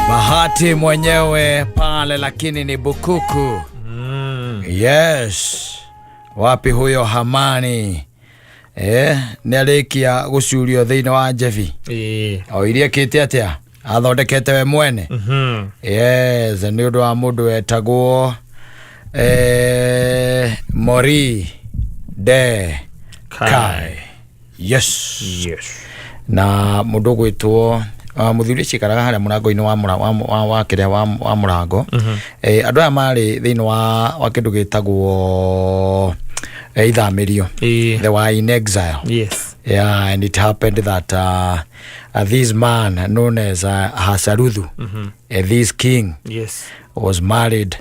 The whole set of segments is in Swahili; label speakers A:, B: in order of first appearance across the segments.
A: Bahati mwenyewe pale lakini ni bukuku. Yes. Wapi huyo Hamani? Nĩarĩkia gũcurio thĩinĩ wa Njebi. O iria kĩte atĩa athondekete we mwene. Yes, nĩ ũndũ wa mũndũ wetagwo Mori de Kai. Yes. Na mũndũ gwĩtwo muthuri cikaraga haria murango-ini wa kĩrĩa wa murango. Andũ aya marĩ thĩinĩ wa kĩndũ gĩtagwo ithamĩrio. They were in exile.
B: Yes.
A: Yeah, and it happened that this man known as Hasarudhu, this king,
B: Yes.
A: was married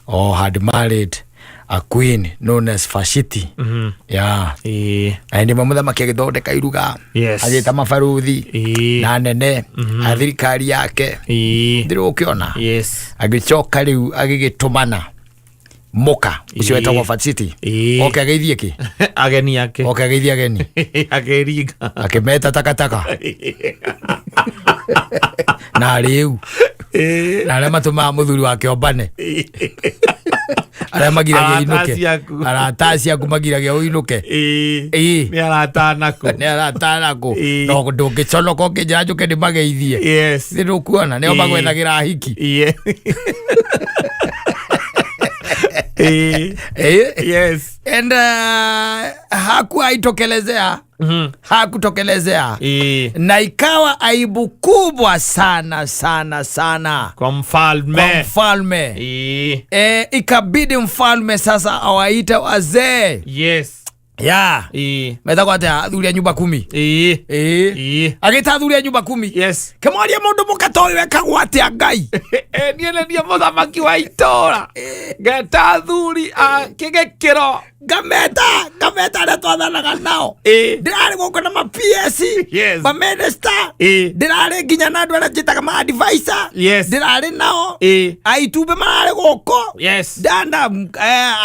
A: or had married a queen known as Fashiti. Yeah. And mũthamaki agĩthondeka iruga.
B: Yes.
A: Agĩta mabaruthi na nene a thirikari yake. Ndĩrĩ ũkĩona.
B: Yes.
A: Agĩcoka rĩu agĩgĩtũmana Moka ucio wetagwo Fashiti. Oke ageithie ki
B: Ageni yake.
A: Oke ageithie ageni.
B: Akeriga.
A: Akimeta takataka. Na rĩu na arĩa matũmaga mũthuri wake ombane. Arĩa magiragia inuke. Arataci aku magiragia uinuke.
B: Nĩ aratanako.
A: Nĩ aratanako. No ndũngĩconoka ũkĩnjĩra njũke ndĩmageithie.
B: Yes.
A: Nĩ ndũkuona nĩo magwethagĩra hiki.
B: Yes.
A: And hakutokelezea na ikawa aibu kubwa sana
B: kwa mfalme.
A: Ikabidi mfalme sasa awaite wazee.
B: Yes.
A: Yeah. Methagwo atĩa athuri a nyumba 10. Agĩta athuri a nyumba 10.
B: Yes.
A: Kĩmoria mũndũ mũkatoĩ wekagwo atĩa Ngai.
B: Niĩ nĩ mũthamaki wa itũũra. Ngeta athuri a kĩgĩkĩro.
A: Ngameta arĩa twathanaga nao. Ndĩrarĩ gũkũ na ma-PS.
B: Yes.
A: Ma-minister. Ndĩrarĩ nginya na andũ arĩa njĩtaga ma-advisor.
B: Yes.
A: Ndĩrarĩ nao. Aitube mararĩ gũkũ.
B: Yes.
A: Ndanda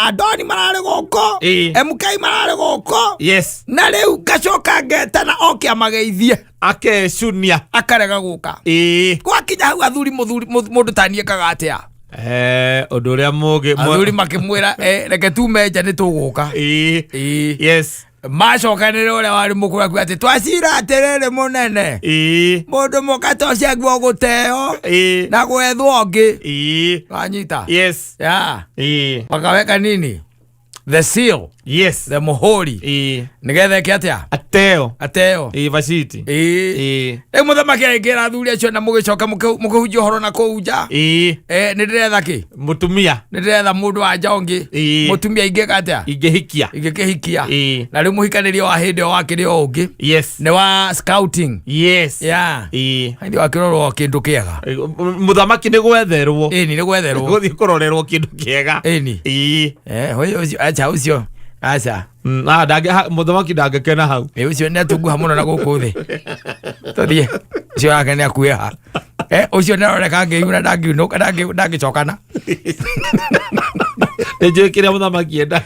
A: Adoni mararĩ gũkũ. MK mararĩ gũkũ.
B: Yes.
A: Na rĩu ngacoka ngetana oke amageithie.
B: Akecunia.
A: Akarega gũka. Gwakinya hau athuri mũndũ taniĩkaga atĩa?
B: Ũndũ ũrĩa mũgĩ
A: athuri makĩmwĩra reke tume nja nĩ tũgũka.
B: Yes.
A: Macokanĩrĩra ũrĩa warĩ mũkũrũ akuga atĩ twacira atĩrĩrĩ mũnene. Mũndũ mũka tociaguo gũteo na gwethwo ũngĩ. Wanyita.
B: Yes.
A: Yeah. Wakaweka nini? The seal.
B: Yes.
A: The muhuri. Nigetha ĩke atĩa? Ateo.
B: Fashiti.
A: Mũthamaki agĩkĩra athuri acio na mũgĩcoka mũkĩhunjia ũhoro na kũu nja. Nĩ ndĩretha kĩ?
B: Mũtumia.
A: Nĩ ndĩretha mũndũ wa nja ũngĩ. Mũtumia ingĩka atĩa? Ingĩkĩhikia. Na rĩu mũhikanĩrio wa hĩndĩ ĩyo wakĩrĩ o ũngĩ.
B: Yes.
A: Nĩ wa scouting.
B: Yes.
A: Yeah. Hĩndĩ wakĩrorwo kĩndũ kĩega.
B: Mũthamaki nĩ gwetherwo.
A: Nĩ gwetherwo.
B: Gũthiĩ kũrorerwo kĩndũ kĩega.
A: Acha ucio. Acha.
B: Mũthamaki ndangĩkena hau.
A: Ucio nĩ atunguha mũno na gũkũ thĩ. Tũthiĩ. Ucio wake nĩ akuĩha. Ucio nĩ aroreka ngĩiuna ndangĩcokana.
B: Nĩnjũĩ kĩrĩa mũthamaki enda.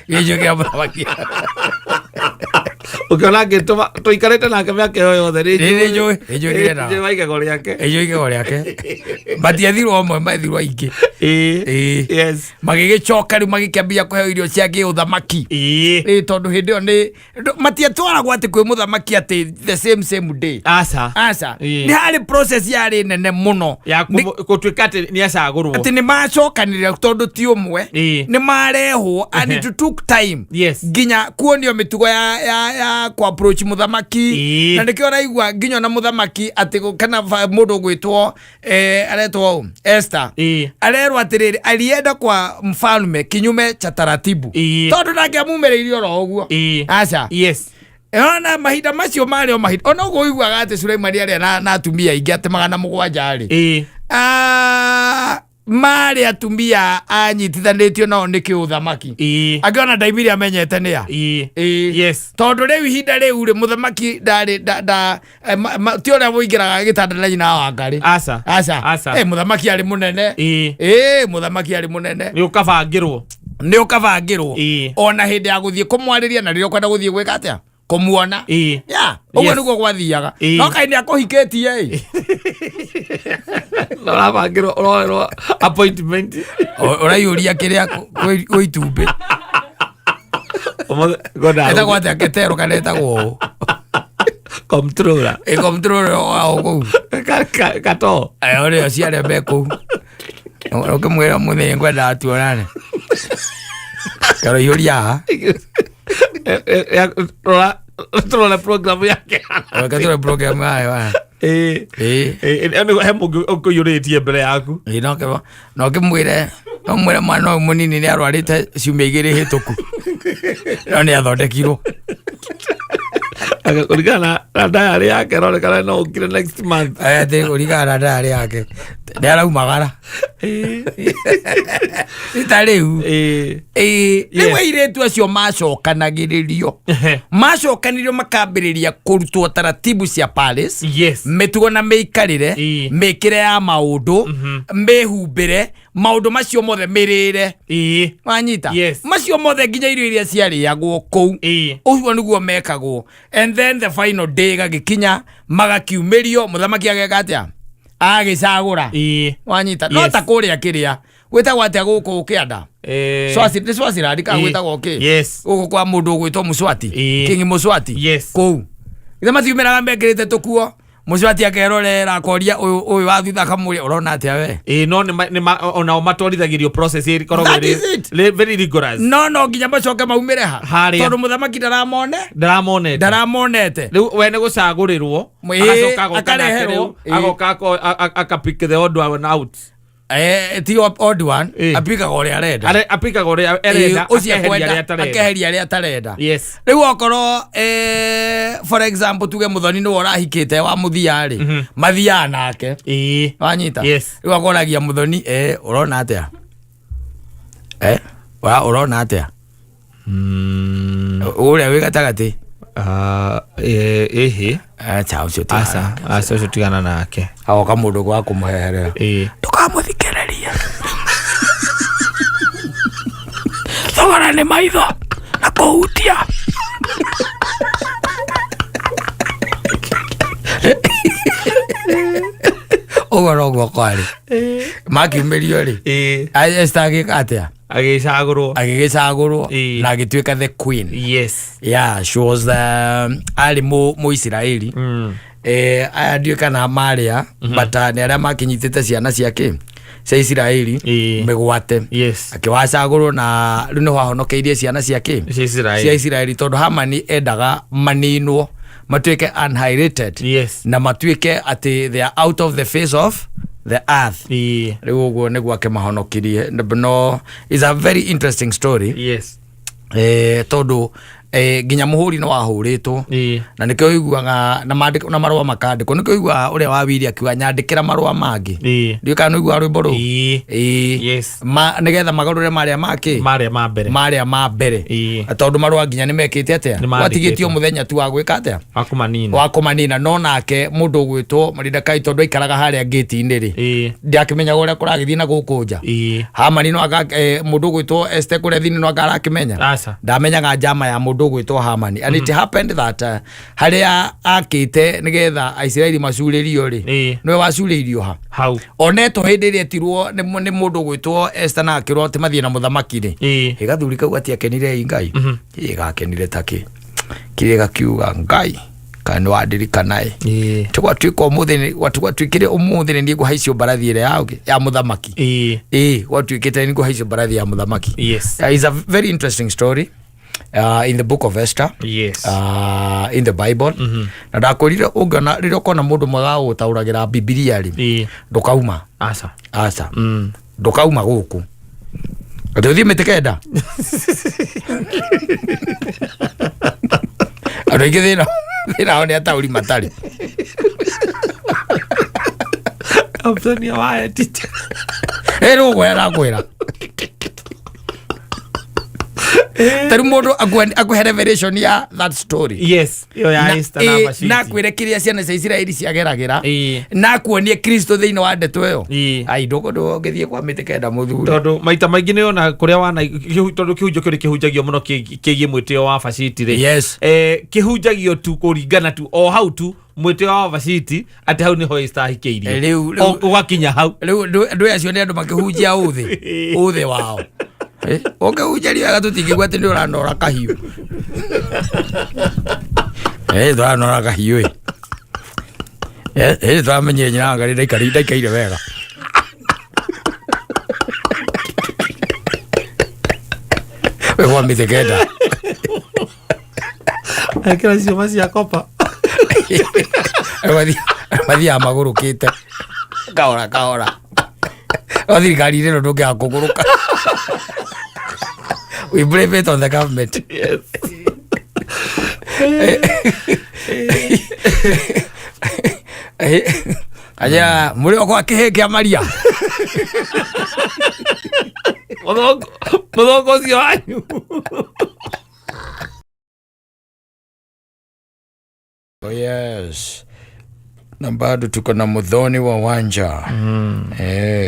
B: Ũkĩona ngĩtũma tũikarĩte nake mĩaka ĩyo yothe. Nĩnjũĩ igego rĩake. Matiathirwo ũmwe mathirwo aingĩ. Yes.
A: Magĩgĩcoka rĩu magĩkĩambia kũheo irio cia gĩũthamaki. Tondũ hĩndĩ ĩyo nĩ matiatwaragwo atĩ kwĩ mũthamaki atĩ the same day.
B: Aca.
A: Nĩ harĩ process yarĩ nene mũno
B: ya gũtuĩka atĩ nĩ acagũrwo.
A: Atĩ nĩ macokanĩrĩra tondũ ti ũmwe. Nĩ marehwo and it took time.
B: Yes.
A: Nginya kuonio mĩtugo ya ku approach mũthamaki. Na nĩkĩo raigua nginya na mũthamaki atĩ kana mũndũ gwĩtwo aretwo Esther. Arerwo atĩrĩrĩ alienda kwa mfalme kinyume cha taratibu. Tondũ ndangĩamumĩrĩirie oro ũguo. Aca.
B: Yes.
A: Ona mahinda macio marĩ o mahinda. Ona ũguo uiguaga atĩ Suleimani arĩa na atumia aingĩ atĩ 700 marĩ atumia anyitithanĩtio nao nĩ kĩũthamaki. Angĩona ndaimire amenyete nĩa.
B: Yes.
A: Tondũ rĩu ihinda rĩu rĩ mũthamaki ndarĩ ti ũrĩa mũingĩraga gĩtanda na nyina wa Ngarĩ. Aca. Mũthamaki arĩ mũnene. Mũthamaki arĩ mũnene.
B: Nĩ ũkabangĩrwo.
A: Ona hĩndĩ ya gũthiĩ kũmwarĩria na rĩrĩa ũkwenda gũthiĩ gwĩka atĩa? kumuona ya ugo niguo gwathiaga no kai ni akuhiketie
B: no la bagiro ro appointment
A: uraiuria kiria kuitumbe
B: goda
A: eta gwate aketero kaneta go
B: controller
A: controller au
B: kato
A: ore asiare beko okamwera mune ngwenda atuonane karo yuria la program yake wakati program hayo
B: hemo okuyuritie mbere yaku
A: no kimwire mwana munini ni arwarite ciumia igiri hituku no ni athondekirwo
B: akakurigana na diary yake ronekana no ukire next month
A: te kurigana na diary yake ni araumagara itariu ni wairetu acio macokanagiririo makambiriria kurutwo taratibu cia Paris mitugo na meikarire mekire ya maundu mehumbire maundu macio mothe mirire wanyita macio mothe nginya irio iria ciarĩagwo kuu uguo niguo mekagwo and then the final day gagikinya magakiumirio muthamaki ageka atia agicagura wanyita no ta kuria kiria gwitagwo atia guku kianda swasi radika gwitagwo ki guku kwa mundu gwitwo Muswati King Muswati kuu ithe matiumiraga mekirite tukuo Muswati akerorera akoria uyu wa thutha kamuri urona atia we
B: no ni ona matwarithagirio process iri korogwo very rigorous
A: no nginya macoke maumire ha tondu muthamaki ndaramonete
B: riu we ni gucagurirwo agoka akapick the odd one out
A: ti odd one apika gore arenda akeheria aria tarenda riu okoro for example tuge muthoni ni urahikite wa muthia ri mathia nake wanyita riu akoragia muthoni urona atia urona atia uria wi gatagati chao cio
B: cio tigana nake
A: agoka mundu gwa kumuheherera ndukamuthikiriria thogora ni maitho na kuhutia ugoro kwari makiumirio ri agĩcagĩka atia agĩgĩcagũrwo na agĩtuĩka the queen she was ari Muisiraeli aya ndiũĩ kana marĩa but nĩ arĩa makinyitĩte ciana ciake cia Isiraeli mĩgwate akĩwacagũrwo na rĩu nĩ wahonokeirie ciana ciake cia Isiraeli tondũ Hamani endaga maninwo matuĩke unhyrated na matuĩke atĩ they are out of the face of the earth rĩu ũguo nĩguo akĩmahonokirie no is a very interesting story tondu nginya muhuri no wahurĩtwo na nĩkĩo ũiguaga na marũa makandĩkwo nĩkĩo ũiguaga ũrĩa wawiri akiuga nyandĩkĩra marũa mangĩ ndiũĩ kana nĩũigua rwĩmbo rũu nĩgetha magarũre marĩa ma mbere tondũ marũa nginya nĩmekĩte atĩa watigĩtio mũthenya tu wa gwĩka atĩa wa kũmanina no nake mũndũ ũgwĩtwo Mordekai tondũ aikaraga harĩa ngĩti-inĩ rĩ ndiakĩmenyaga ũrĩa kũragĩthiĩ na gũkũ nja Hamani mũndũ ũgwĩtwo Esther kũrĩa thĩinĩ no akarakĩmenya ndamenyaga njama ya mũndũ gwitwo Hamani and it happened that haria akite nigetha Aisiraeli macurĩrio ri nĩwe wacurĩirio onetwo hĩndĩ ĩrĩa etirwo nĩ mũndũ gwitwo Esther na akĩrwo atĩ mathiĩ na mũthamaki ri gathuri kau atiakenire Ngai gakenire taki kire gakiuga Ngai kana wadirikanae twatuĩka ũmũthĩ twatuĩkire ũmũthĩ nĩ ngũhaicio mbarathi ĩrĩa ya mũthamaki watuĩkĩte nĩ ngũhaicio mbarathi ya mũthamaki is a very interesting story in the book of Esther in the Bible na ndakwĩrire ũngĩona rĩrĩa ũkona mũndũ mwega gũtaũragĩra Biblia ri ndũkauma ndũkauma gũkũ ũthiĩ mĩtĩ kenda andũ aingĩ thĩna nĩ ataũri matarĩ
B: Abdonia wae tite
A: rũgũ arakwĩra Tari mundu akuhe revelation ya that story.
B: Yes. Yo ya Esther na Vashiti.
A: Na kwire kiria ciana cia Israeli ciageragira. Na kuonie Kristo thiini wa ndeto iyo. Ai ndogo ngithie kwa miti kenda muthuri.
B: Tondu maita maingi ni ona kuria wana tondu kihunjo kiri kihunjagio muno kigie mwitio wa Vashiti ri.
A: Yes.
B: Kihunjagio tu kuringana tu o hau tu mwitio wa Vashiti ati hau niho Esther ahikeirie.
A: Riu
B: ugakinya hau.
A: Riu ndu acio ni andu makihunjia uthi wao. Oke ujali wega tutingigwa ati ndi uranora kahiu. Turanora kahiu. Twamenye nyina ngari ndaikaire wega. Wewe mitekenda.
B: Akira cio macia kopa.
A: Mathia magurukite. Kahora. Thirikari rero ndungia kuguruka. We blame it on the government.
B: Yes.
A: Aja muri okwa kiheke Maria.
B: Modongo cio wanyu.
A: Oh yes. Na bado tuko na Muthoni wa Wanja.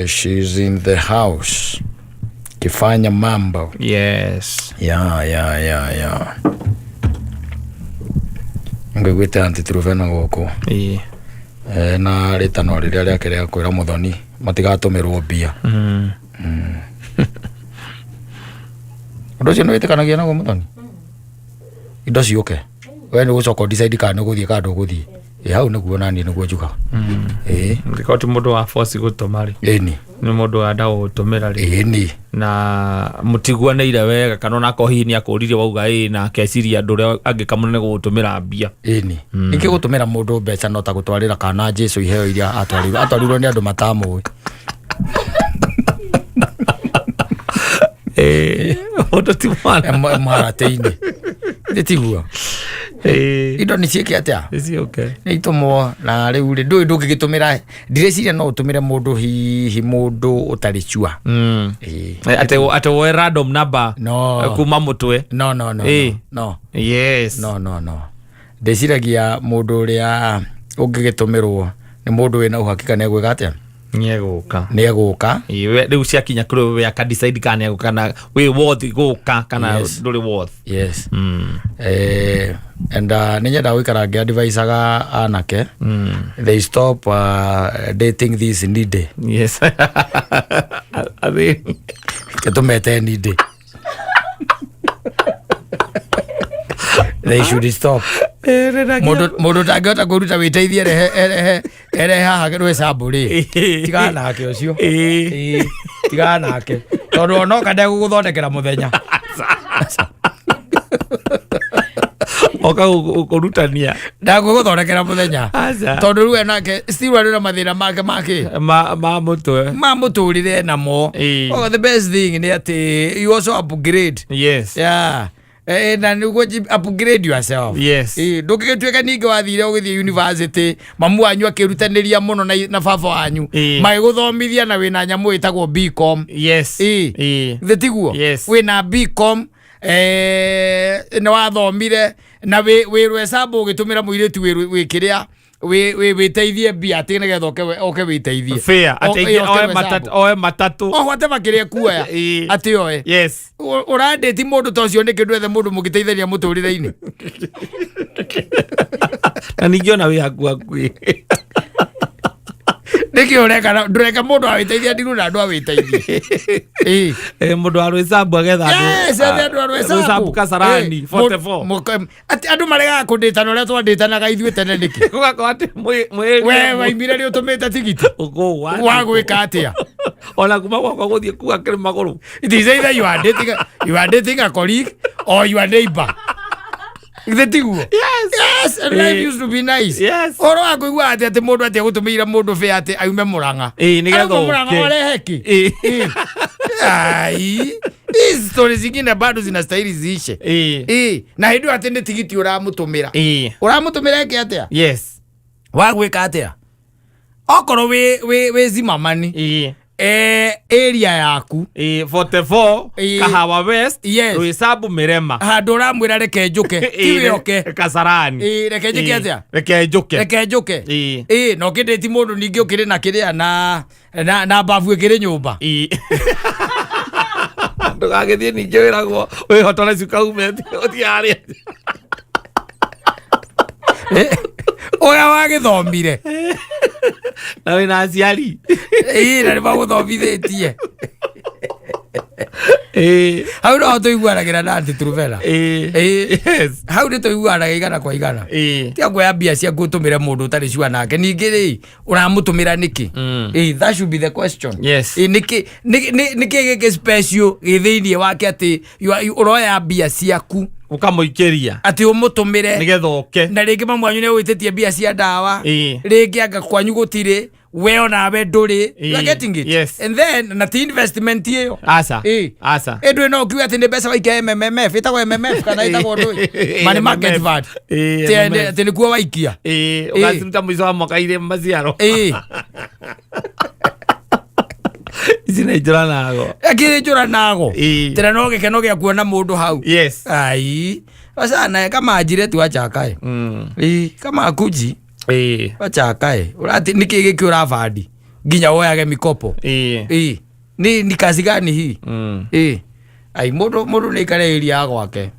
A: She's in the house. Kifanya mambo.
B: Yes.
A: Yeah. Ngwita antitruvena goko. Na ritano riria riake ria kwira Muthoni matigatumirwo mbia. Undu cio niwitikanagia naguo Muthoni? Indo ciuke. We ni gucoka decide kana guthie kandu guthie. Hau niguo nani niguo njuga.
B: Ndikoti mundu wa force gutomari.
A: Ni
B: mundu wa ndawo gutumira ri.
A: Ni
B: na mutiguaneire wega kana ona kohini akurire wauga na keciria ndu angikamunene gutumira mbia.
A: Ni niki gutumira mundu mbeca no ta gutwarira kana Jesu iheo iria atwarirwo ni andu matamu.
B: Oto timana
A: marateini nditiguo. Indo ni cieke atia?
B: Is okay.
A: Ni itomo na riu ri ndu ngigitumira direciria no utumire mundu hihi mundu utari chua.
B: Ate we random number kuma mutwe.
A: No.
B: Yes.
A: No. Deciragia mundu uria ungigitumirwo ni mundu wina uhakika ne gwika atia? Nieguka.
B: Riu ciakinya kuri we aka decide kana nieguka na we worth guka kana nduri worth.
A: Yes. And ninyenda gwikara ngiadvisaga anake. They stop dating this needy.
B: Yes. Abi
A: ketumete needy. They should stop. Mundu tangihota kuruta witeithie erehe haha rwe saburi. Tigana nake ucio. Tigana nake. Tondu onoka ndegũgũthondekera muthenya.
B: Oka ukurutania.
A: Ndagũgũthondekera muthenya. Tondu rwe nake still arĩ na mathĩna make
B: ma mutwe.
A: Ma muturire namo. Oh, the best thing ni ati you also upgrade.
B: Yes.
A: Yeah. Na niguo upgrade yourself.
B: Yes.
A: Ndũngĩgĩtuĩka ningĩ wathire ũgĩthiĩ university mamu wanyu akĩrutaniria muno na baba wanyu magĩgũthomithia na wĩna nyamũ ĩtagwo BCom.
B: Yes.
A: Tiguo wĩna BCom nĩ wathomire na wĩrwo hesabu ũgĩtũmĩra mũirĩtu wĩ kĩrĩa wĩteithie mbia atĩ nĩgetha oke wĩteithie
B: fair atĩ oe matatu
A: whatever kĩrĩa kuoya atĩ oe.
B: Yes.
A: Ũrandĩti mũndũ ta ũcio nĩ kĩndũ ethe mũndũ mũgĩteithania mũtũrĩre-inĩ.
B: Na ningĩ ona wĩ hakuhakuĩ
A: niki ureka ndureka mundu awiteithia ndiru na andu awiteithie
B: mundu arwesabu agetha
A: andu
B: arwesabu kasarani 44
A: ati andu marega kunditana uria twanditanaga ithuĩ tene niki
B: gugako ati
A: we waimire ri utumite tigiti wa gwika atia
B: ona kuma gwakwa guthie kuga kiri maguru.
A: It is either you are dating a colleague or your neighbor. Yes, and life used to be nice.
B: Yes.
A: Oro akuigua ati mundu ati gutumira mundu fe ati aume Murang'a.
B: Nigetha
A: Murang'a ole heki. Ai. Hizi stories zingine bado zinastahili ziishe. Na hindu ati ni tigiti uramutumira. Uramutumira ki atia?
B: Yes.
A: Wagwika atia? Okoro we zimamani. area yaku
B: 44 Kahawa West Ruisabu Mirema
A: handu ramwira reke njuke tiwe oke
B: Kasarani
A: reke njike atia
B: reke njuke
A: no kindeti mundu ningi ukiri na kiria na babu ikiri nyumba
B: ndugagithie ningi wiragwo wihotore ciukaumete uthiaria
A: oya wagithomire
B: na wina aciari
A: na nĩmagũthomithitie hau no tũiguanagira na anti Truvella hau nĩ tũiguanaga igana kwa igana tiga kuoya mbia ciaku ũtũmĩre mũndũ ũtarĩ cua nake ningĩ rĩ ũramũtũmĩra nĩkĩ that should be the question nĩkĩ gĩkĩ special gĩthĩinĩ wake atĩ ũroya mbia ciaku
B: ukamuikiria
A: ati umutumire
B: nigetha oke
A: na ringi mamwanyu ne wititie mbia cia ndawa ringi anga kwanyu gutire we ona we nduri you are getting it and then na the investment iyo
B: asa
A: edwe no kiwa ati ne besa waike MMF itagwo MMF kana itagwo ndui money market fund ati ni kuwa waikia
B: ugasiruta mwizo wa mwaka ile maziaro izina ijora nago
A: akire ijora nago tena no gikeno gya kuona mundu hau ai wasana kama ajire tu achakae kama akuji achakae urati niki giki urafadi ginya woyage mikopo ni kazi gani hii ai mundu ni kareiria gwake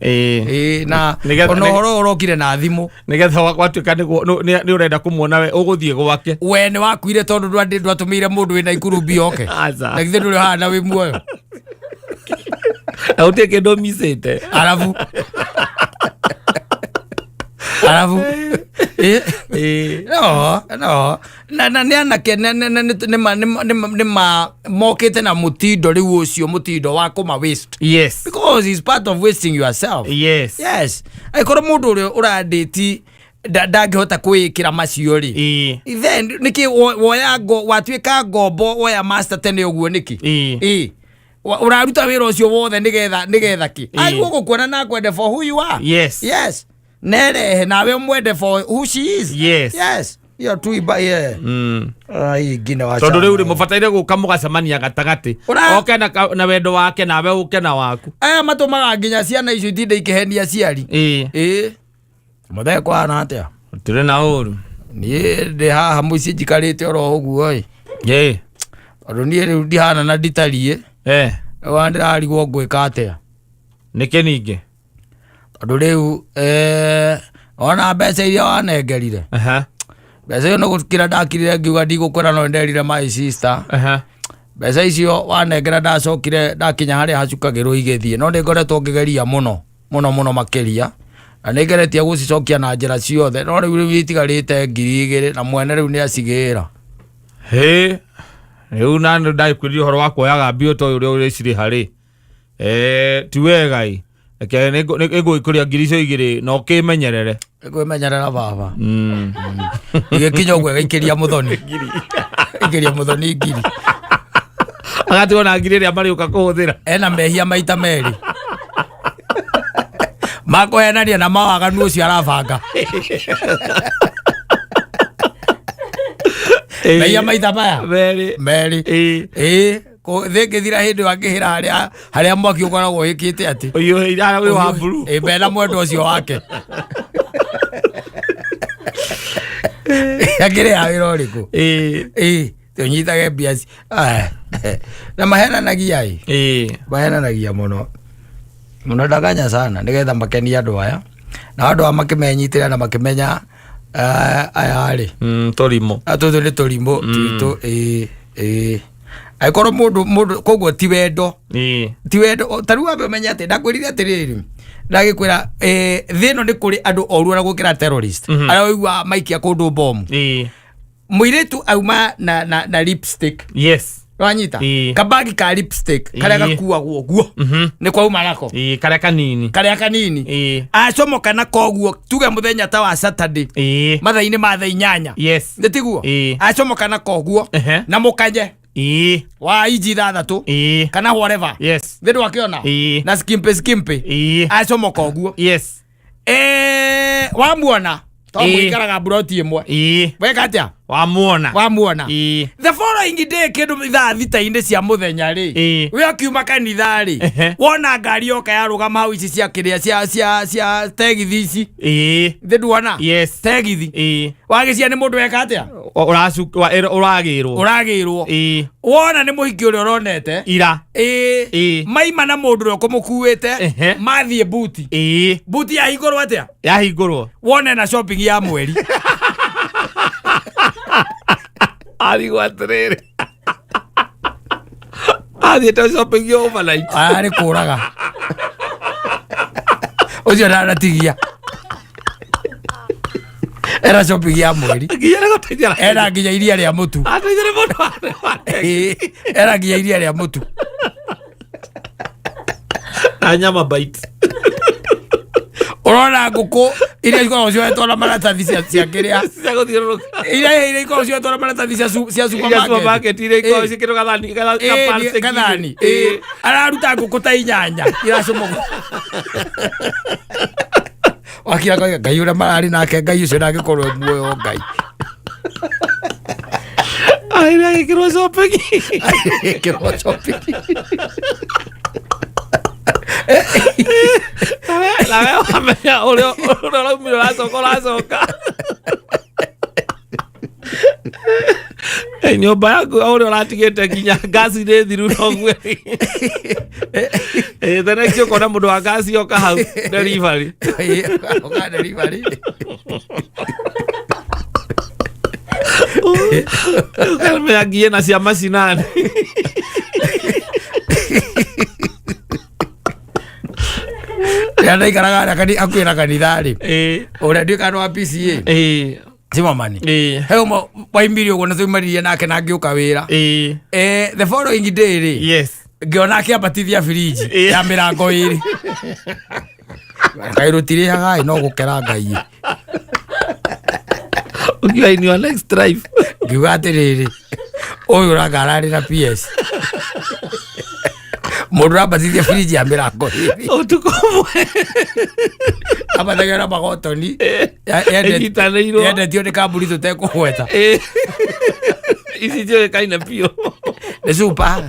A: na ono horo urokire na thimu
B: nigetha gwatuika ni urenda kumuona we uguthie gwake
A: we ni wakuire tondu ndwatumire mundu wina ikurubi oke na githe nduri hana wi muoyo
B: autie kindu misite
A: arabu no na ni anake ni mokite na mutindo riu ucio mutindo wa kuma waste because it's part of wasting yourself yes aikoro mundu uraditi ndangihota kwikira macio ri then niki woya watuika ngombo woya master tene uguo niki uraruta wira ucio wothe nigetha ki ai gukuona na kwende for who you are yes nere nawe mwende for who she is yes yo tu iba ai gina wa
B: tondu riu ri mubataire guka mugacemania gatagati oke na wendo wake nawe uke na waku
A: aya matumaga nginya ciana icio itinde ikihenia ciari muthee kwana atia
B: tire na uru
A: ni ndi haha muci njikarite oro uguo tondu ni riu ndihana na nditarie wandirarigwo ngwika atia
B: niki ningi
A: tondu riu ona mbeca iria wanengerire mbeca iyo no gukira ndakirire ngiuga ndigukora no nderire my sister mbeca icio wanengera ndacokire ndakinya haria hacukagirwo igithie no ningoretwo ngigeria muno makiria na ningeretie gucicokia na njira ciothe no riu itigarite 2,000 na mwene riu ni acigira
B: riu na ndaikwiri horo wa kuoyaga mbio to uria uriciri hari ti wega eke nego ikuria ngiri icio 2 no kimenyerere
A: kwimenyerera baba igikinya gwe ikiria muthoni ngiri
B: agati ona ngiri ria mari uka kuhuthira
A: ena mehia maita meri makohenania na mawaganu ucio arabanga mehia maita maya meri thikithira hindi wakihira haria mwaki ukoragwo hikite ati
B: uyu ira wi wa buru
A: bena mwendo ucio wake akire ya wira uriku tunyitage mbia na mahenanagia mahenanagia muno ndaganya sana nigetha makenia andu aya na andu aya makimenyitira na makimenya aya ri
B: turimo
A: atutu ni turimo twitu aikoro mundu koguo ti wendo tariu wamenya ati ndakwirire atiriri ndagikwira thino ni kuri andu oru na gukira terrorist aria wigua maikia kundu bomu muiritu auma na lipstick wanyita kabagi ka lipstick karia gakuagwo guo ni kwa uma nako
B: karia kanini
A: acomoka na koguo tuge muthenya ta wa Saturday mathaini ma thaa 8 nditiguo acomoka na koguo na mukanye wa iji 3 kana whatever ndio wakiona na skimpe acomoka oguo wamuona to mwikaraga broti imwe weka atia wamuona the following day kindu ithaa thita-ini cia muthenya ri we akiuma kanitha ri wona ngari yoka yarugama hau ici cia kiria cia tegithi ici nduona tegithi wagicia ni mundu weka atia uragirwo wona ni muhiki uria uronete ira maima na mundu uria ukumukuite mathie buti yahingurwo atia wone na shopping ya mweri ari gwatrere to shopping yo overnight ari kuraga ucio naratigia era shopping ya mweri era nginya iria ria mutu era nginya iria ria mutu
B: na nyama bite
A: urona nguku iria ikoragwo ciohetwo na maratathi cia kiria iria ikoragwo ciohetwo na maratathi cia supermarket
B: iria ikoragwo cikirwo
A: gathani araruta nguku ta 8 iracomogwo wakira ngai uria marari nake ngai ucio nagikorwo muoyo ngai
B: iria gikirwo shopping la veo amenya urio umiro racoka nyumba yaku uria uratigite nginya gasi ni thiru noguo the next ukona mundu wa gasi oka hau delivery ukamenya ngiye na cia macinani
A: yana ikaraga akwira kanitha ri uria ndikano wa PCA Zimamani heo waimiri ugo na thumaririe nake na ngiuka wira the following day ri ngiona akiambatithia fridge ya mirango iri kairutire hagai no gukera ngai
B: ukiwa in your next drive
A: ngiuga atiriri uyu ragararira PS mundu ambatithia fridge ya mirango iri
B: utukomwe
A: abathagera magotoni yendetio ni kambuni tutekũgweta
B: ici njũĩ kaina biũ
A: nĩ super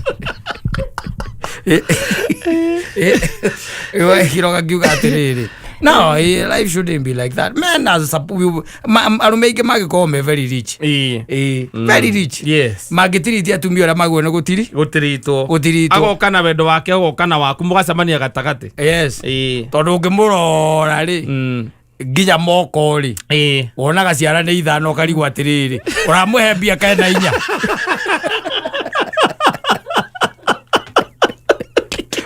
A: kiroga ngiuga atĩrĩrĩ no life shouldn't be like that men as arume aingĩ magĩkorwo me very rich very rich mangĩtiritie atumia ũrĩa maguo nĩ gũtiritwo
B: agoka na wendo wake agoka na waku mũgacemania gatagatĩ
A: tondũ ũngĩmũrora rĩ nginya moko ri wonaga ciara nĩ ithano ũkarigwo atĩrĩrĩ ũramũhe mbia kena 4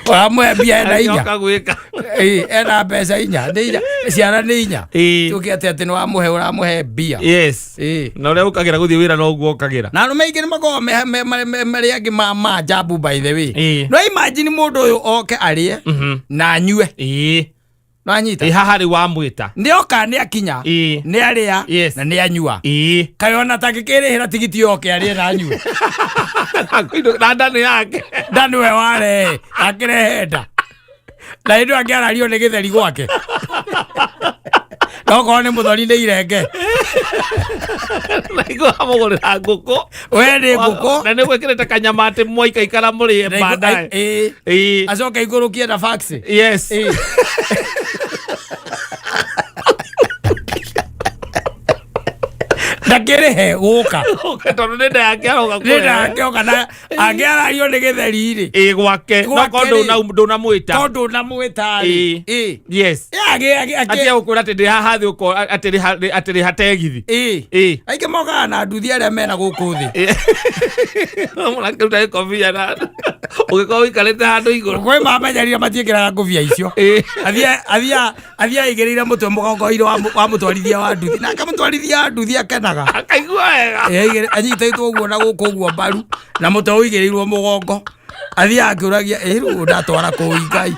A: ũramũhe mbia ena 4 ena mbeca 4 ciara nĩ 4 tuke atĩ nĩ wamũhe ũramũhe mbia
B: na ũrĩa ũkagĩra gũthiĩ wĩra no ũguo ũkagĩra
A: na arũme aingĩ nĩ makoragwo marĩ angĩ ma jambu by the way no imagine mũndũ ũyũ oke arĩe na anyue no anyita
B: haha rĩ wamwĩta
A: nĩ oka nĩ akinya nĩ arĩa na nĩ anyua kaĩ ona tangĩkĩrĩhĩra tigiti yoke arĩe na anyue
B: na ndanĩ yake
A: ndanĩwe ware akĩrehe nda na hĩndĩ angĩarario nĩ gĩtheri gwake nokorwo nĩ mũthori nĩ irenge
B: naigua amũgũrĩra ngũkũ
A: we nĩ ngũkũ
B: na nĩ gwĩkĩrĩte kanyama atĩ mwaikaikara mũrĩe baadaye
A: acoke igũrũkie na fax ndakĩrĩhe gũka
B: tondũ nĩ nda yake
A: aroka na angĩarario nĩ gĩtheri rĩ
B: gwake no korwo ndũnamwĩta atia gũkwĩra atĩ ndĩ haha thĩ atĩ rĩ hategithi
A: aingĩ mokaga na nduthi arĩa mena gũkũ thĩ
B: mũrakĩruta gĩkobia na ũgĩkorwo ũikarĩte handũ igũrũ
A: kwĩ mamenyerire matiĩkĩraga ngũbia icio athia aigĩrĩire mũtwe mũgongo-inĩ wa mũtwarithia wa nduthi nake mũtwarithia wa nduthi akenaga
B: akaigua wega
A: anyitĩtwo ũguo na gũkũ ũguo mbaru na mũtwe ũigĩrĩirwo mũgongo athiaga akĩũragia rĩu ndatwara kũu Ngai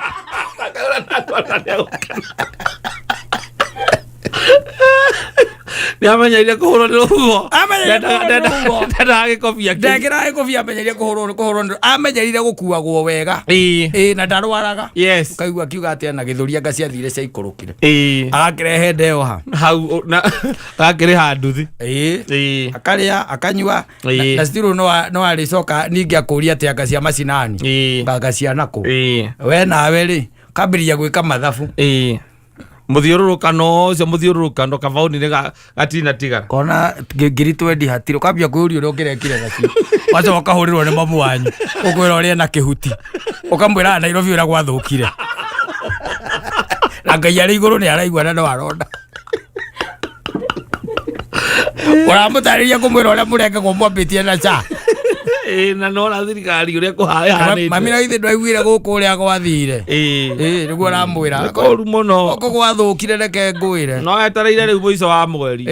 B: Niamenyeire kuhurwo ni ruhuho.
A: Ndagä kobia ndagä kobia amenyeire kuhurwo amenyeire gukuagwo wega na ndarwaraga ukaigua kiuga atia na githuria nga ciathire cia ikurukire agakirehe ndeo hau
B: agakiri handuthi
A: akaria akanyua na still no aricoka ningi akuria atia nga cia macinani nga cia nako we nawe ri kambiria gwika mathabu
B: muthiururukano ucio muthiururukano kabauni ni gatina tigara
A: kona ngiri 20 hatiro kambia kwuri uria ngirekire gacio wacha wakahurirwo ni mamu wanyu ukwira uria na kihuti ukamwira Nairobi ura gwathukire na ngai ari iguru ni araigua na no aronda uramutariria kumwira uria murenge kumwambitie na cha
B: na no na thirikari uria kuhayanite
A: mami na ithe ndwaiguire guku uria gwathire niguo ramwira
B: koru muno
A: ko gwathukire reke ngwire
B: no etereire riu muico wa mweri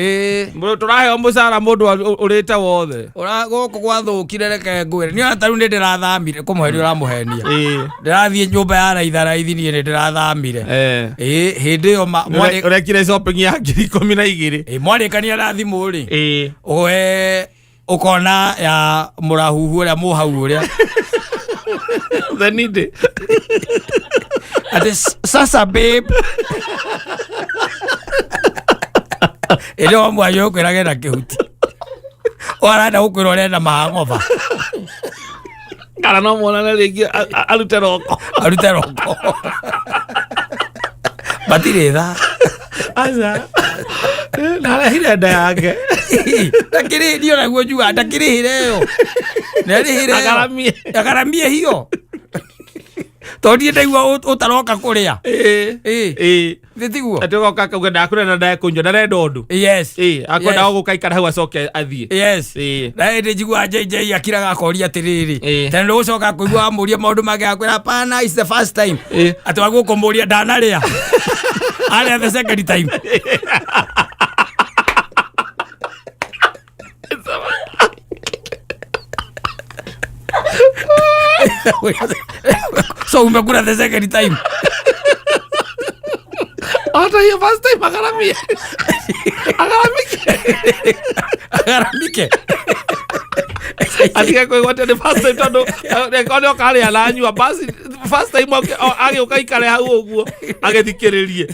B: turaheo mucara mundu urite wothe
A: guku gwathukire reke ngwire ni ataru ndi ndirathamire kumuheri uramuhenia ndirathie nyumba ya raitharathi ni ndirathamire hindi yo
B: urekire shopping ya 12,000
A: mwarikania na thimu ri oe ukona ya murahuhu uria muhau uria
B: thenide
A: ati sasa babe ilo mwayo kwirage na kihuti oranda ukwira urenda mahangova
B: kana no mwana ringi arute roko
A: batire tha
B: aza narehire nda yake
A: ndakiri ndio naguo njua ndakirihire yo nerihire agaramie hiyo tondie ndaigua utaroka kuria thitiguo
B: atoka kugenda kure na ndae kunjo na rendo ndu akwenda gukaikara hau acoke athie na ndi njigua JJ akiraga akoria atiriri tena ndu gucoka kuigua amuria maundu mage akwira hapana is the first time atwagu kumuria ndanaria aria the second time so umekula the second time hata hiyo first time agaramike atika kwa wote the first time tondo ne kale alanywa basi first time age ukaikare hau uguo agethikiririe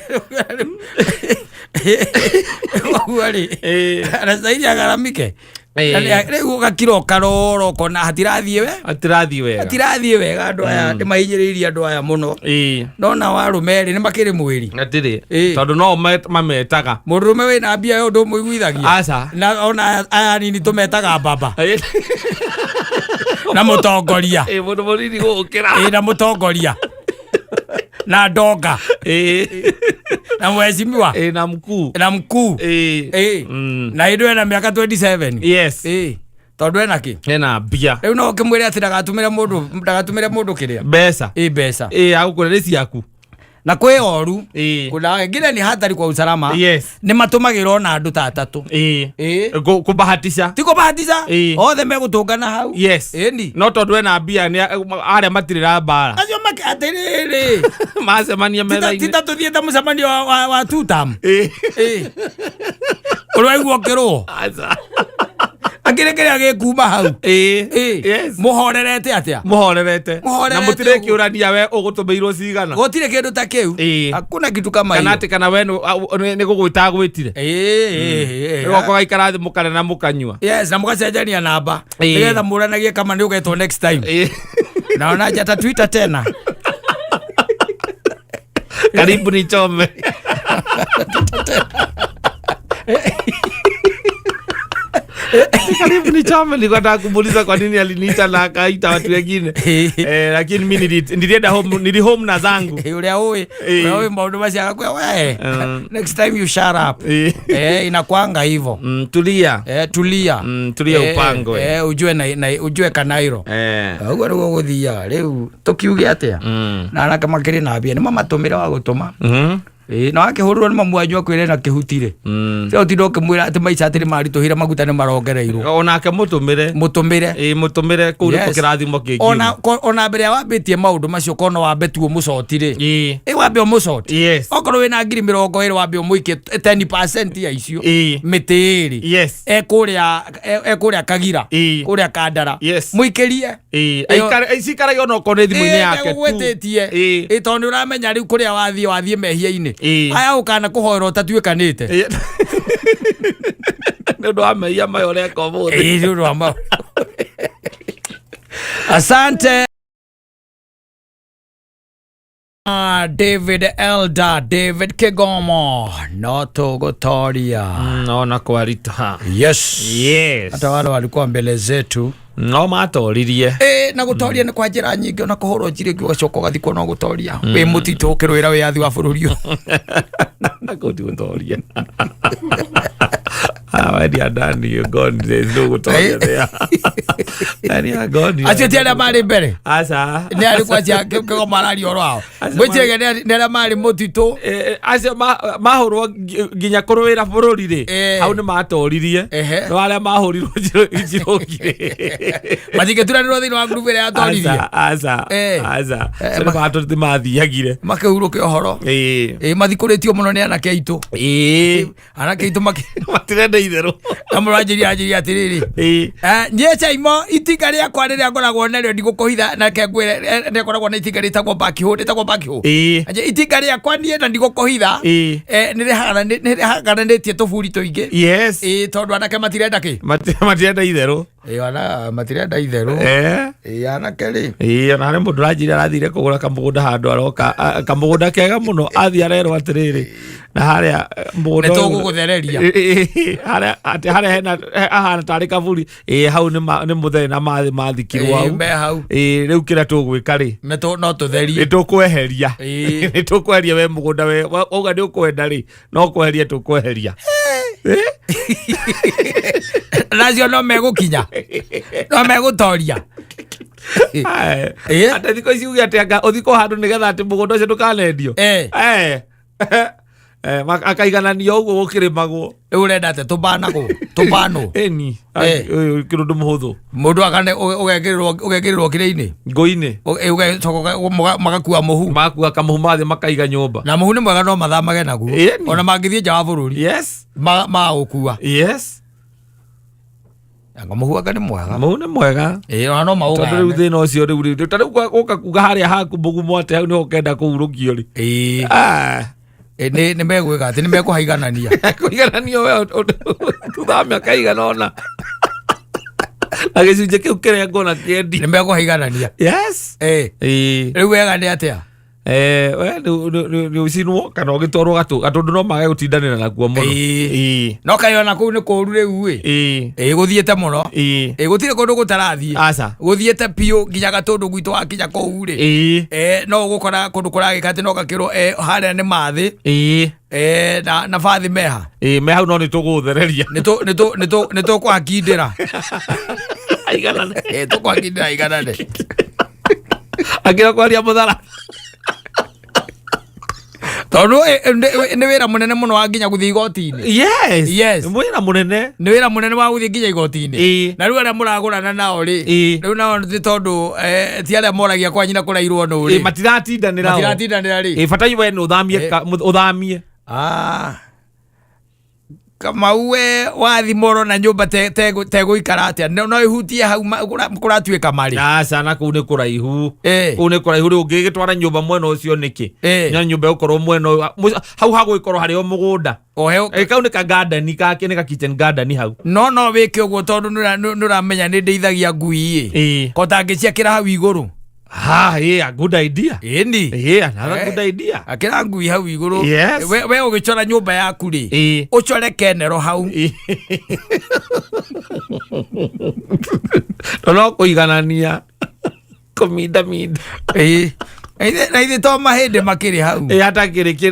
A: wali anasaidi agaramike rĩu gakiro karoro kona hatirathie wega andu aya ni mahinyiriria andu aya muno nona warumeri ni makiri mwiri
B: atiri tondu no mametaga
A: murume wina mbia yo ndu muiguithagia
B: aca
A: na ona aya nini tumetaga baba na mutongoria
B: mundu munini gukira
A: na mutongoria na ndonga na mheshimiwa
B: na mkuu
A: na indo ena miaka 27 tondu ena ki
B: ena mbia
A: riu no kimwire ati ndagatumire mundu kiria
B: mbeca agukure ciaku
A: na kwe oru kuna ngine ni hatari kwa usalama ni matumagira ona andu ta atatu
B: kubahatisha
A: ti kubahatisha othe megutungana hau
B: ni no tondu ena mbia ni aria matirira mbara
A: acio makatiriri
B: macemania metha-ini
A: titatu thiete mucemanio wa tutam urwaigua kirwo akirekerea gikuma hau muhorerete atia
B: na mutire kiurania we ugutumeirwo cigana
A: gutire kindu ta kiu hakuna kitu kama hiyo
B: kana we ni gugwita gwitire roko gaikara thi mukane na mukanyua
A: na mugacenjania namba nigetha muranagie kama ni ugetwo next time naona jata Twitter tena
B: karibu ni chome karibu ni chama nilikuwa nataka kumuuliza kwa nini aliniita na akaita watu wengine lakini mimi nili home na zangu
A: ulia wewe maundu basi akakuwa wewe next time you shut up inakuanga hivyo
B: tulia tulia upango
A: ujue kanairo ugo niguo guthia riu tukiuge atia na anake makiri na mbia ni mamatumira wa gutuma no akihurwo ni mamu wanyu akwire na kihutire sio tindo kimwira ati maica atiri marituhira maguta ni marongereirwo
B: onake mutumire mutumire kuri kukirathimo kingi
A: ona mbere wambitie maundu macio kono wambe tuo mucotire wambe umucoti okorwo wina ngiri 20 wambe umuikie 10% ya icio mitiri ekuria kagira kuria kandara muikirie
B: isikaraga ono kone thimu-ini yake
A: gwetetie tondu uramenya riu kuria wathie mehia-ini aya ukana kuhoera utatuikanite
B: ndu wa mehia mayo reka umuthi
A: ndu wa ma asante David Elder, David Kigomo, no tugutoria
B: ona kwaritu
A: yes hata wale walikuwa mbele zetu
B: no matoririe
A: na gutoria ni kwa njira nyingi ona kuhoro njire gwacoka gathiko no gutoria we mutito ukirwira we athi wa bururi
B: na gutoria when you are done, you're gone. There's no gutoria there. And you are gone.
A: Acio tiara mari mbere.
B: Asa.
A: Ni alikuwa cia kiko marari orao. Gwetege nera mari mutito.
B: Acio mahorwo ginya kurwira bururi ri. Hau ni matoririe. No aria mahorirwo njirogire.
A: Matige turanirwo thini wa group ire atoririe.
B: Asa. Sema batorti mathiagire.
A: Makehuruke ohoro. Mathikuritio muno ni anake aitu. Anake aitu
B: matirenda itherũ
A: amũranjĩria atiriri nyeca imo itinga rĩakwa rĩrĩa ngoragwo narĩo ndigũkũhitha nake ngwĩre nĩkoragwo na itinga rĩtagwo backhoe itinga rĩakwa niĩ na ndigũkũhitha nĩrĩhagananĩtie tũburi tũingĩ tondũ anake matirenda kĩ
B: matirenda itherũ
A: ona matirenda itherũ anake rĩ
B: ona harĩ mũndũ ũranjĩria arathire kũgũra kamũgũnda handũ aroka kamũgũnda kega mũno athiĩ arerwo atĩrĩrĩ na harĩa mũgũnda
A: nĩtũgũgũthereria
B: harĩa hena ahana tarĩ kaburi hau nĩ mũthee na mathikirwo hau rĩu kĩrĩa tũgwĩka rĩ
A: no tũtherie
B: nĩtũkweheria nĩtũkweheria we mũgũnda we wauga nĩ ũkwenda rĩ no kweheria tũkweheria
A: nacio no megũkinya no megũtoria
B: ata thikũ ici uge atĩ anga ũthikũ handũ nĩgetha atĩ mũgũnda ũcio ndũkanendio akaiganania ũguo gũkĩrĩmagwo
A: rĩu ũrenda atĩ tũbanwo
B: ĩni kĩrũndũ mũhũthũ
A: mũndũ ũgekĩrĩrwo kĩrĩa-inĩ
B: ngũ-inĩ
A: ũgecoka magakua mũhu
B: magakua kamũhu mathĩ makaiga nyũmba
A: na mũhu nĩ mwega no mathamage naguo ona mangĩthiĩ nja wa bũrũri magũkua anga mũhu anga nĩ mwega
B: mũhu nĩ mwega
A: ona no maũgane
B: tondũ rĩu thĩna ũcio rĩu ta rĩu gũka kuga harĩa haku mũgumo atĩ hau nĩho ũkenda kũhurũkio rĩ
A: nĩ megwĩka atĩ nĩ mekũhaiganania
B: kũiganania we tũthamia kaigana ona na gĩcunjĩ kĩu kĩrengwo na kĩendi
A: nĩ mekũhaiganania rĩu wega nĩ atĩa
B: we nĩ ũcinwo kana ũgĩtwarwo gatũndũ no mage gũtindanĩra nakuo mũno
A: no kaĩ ona kũu nĩ kũũru rĩu gũthiĩte mũno gũtirĩ kũndũ gũtarathiĩ gũthiĩte piũ nginya gatũndũ gwitũ wakinya kũu rĩ no ũgũkora kũndũ kũragĩka atĩ no gakĩrwo harĩa nĩ mathĩ na bathi meha
B: me hau no nĩ tũgũthereria
A: nĩ tũkwakindĩra
B: aiganane
A: tũkwakindĩra aiganane
B: angĩra kwaria mũthara
A: tondu nĩ wĩra mũnene mũno wa nginya gũthiĩ igoti-inĩ
B: wĩra mũnene
A: nĩ wĩra mũnene wa gũthiĩ nginya igoti-inĩ na rĩu arĩa mũragũrana nao rĩ rĩu nao nĩ tondũ ti arĩa moragia kwa nyina kũrairwo nũ rĩ
B: matiratindanĩra
A: rĩ
B: bata we nĩ ũthamie
A: Kamau we wathi moro na nyũmba tegũikara atĩa no ihutie hau kũratuĩka marĩ
B: na kũu nĩ kũraihu rĩ ũngĩgĩtwara nyũmba mwena ũcio nĩkĩ na nyũmba ũkorwo mwena hau hagũgĩkorwo harĩ o mũgũnda kau nĩ kagardeni gake nĩ kitchen garden hau
A: no wĩke ũguo tondũ nĩ ũramenya nĩ ndĩithagia ngui kotangĩciakĩra hau igũrũ
B: a good idea. Another good idea.
A: Akira ngui hau iguru. We ugichora nyumba yaku ri. Uchore kenero hau.
B: No kuiganania. Komida.
A: Na ithe to mahende makiri hau.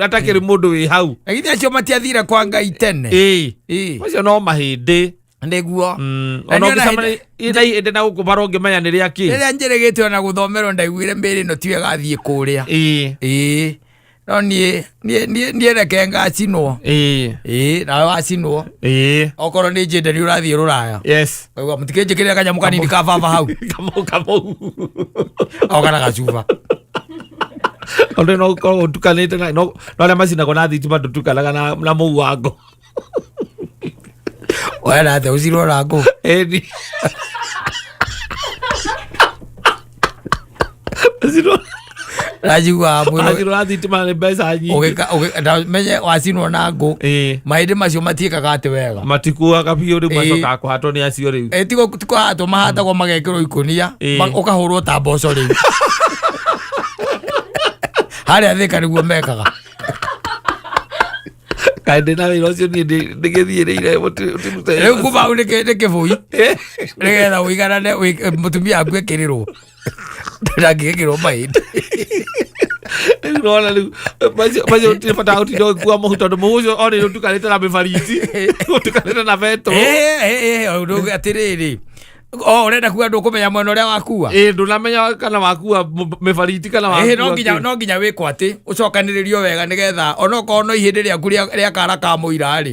B: Atakiri mundu wi hau.
A: Ithe acio matiathire kwa Ngai tene.
B: Macio no mahinde.
A: Ndeguo
B: ono gĩcamani ĩndĩ na gũkũbara ũngĩmenya nĩ rĩa kĩ
A: rĩrĩa njĩrĩgĩte ona gũthomerwo ndaiguire mbĩrĩ ĩno tiwe gathiĩ kũrĩa no nie reke ngacinwo nawe wacinwo okorwo nĩ njĩnde nĩ ũrathiĩ rũraya oiga mũtikĩnjĩkĩrĩra kanyamũ kanini ka baba hau okana gacuba
B: onde no korwo tukanĩte no arĩa macinagwo na thitima ndũtukanaga na mũu wa ngũ
A: wena atĩa ũcirora ngũ rajigua
B: mwĩro thitima nĩ mbeca nyingĩ
A: menye wacinwo na ngũ mahĩndĩ macio matiĩkaga atĩ wega
B: matikuaga biũ rĩu macokaga kũhatwo nĩ acio rĩu
A: tikũhatwo mahatagwo magekĩrwo ikũnia ũkahũrwo ta mboco rĩu harĩa thĩka nĩguo mekaga
B: kaĩ ndĩna wĩra ũcio niĩ ndĩgĩthiĩrĩire
A: rĩu kuma hau nĩ kĩbũi nĩgetha ũiganane mũtumia aku ekĩrĩrwo ndangĩgĩkĩrwo mahĩndĩ
B: nona rĩu macio ũtirĩ bata gũtinda ũgĩkua mũhu tondũ mũhu ũcio o nĩ ũtukanĩte na mĩbariti ũtukanĩte na betũ
A: atĩrĩrĩ ũrenda kuga ndũkũmenya mwena ũrĩa wakua
B: ndũnamenya kana wakua mĩbariti kana wakua
A: no nginya wĩkwo atĩ ũcokanĩrĩrio wega nĩgetha onokorwo no ihĩndĩ rĩaku rĩa kara ka mũira-rĩ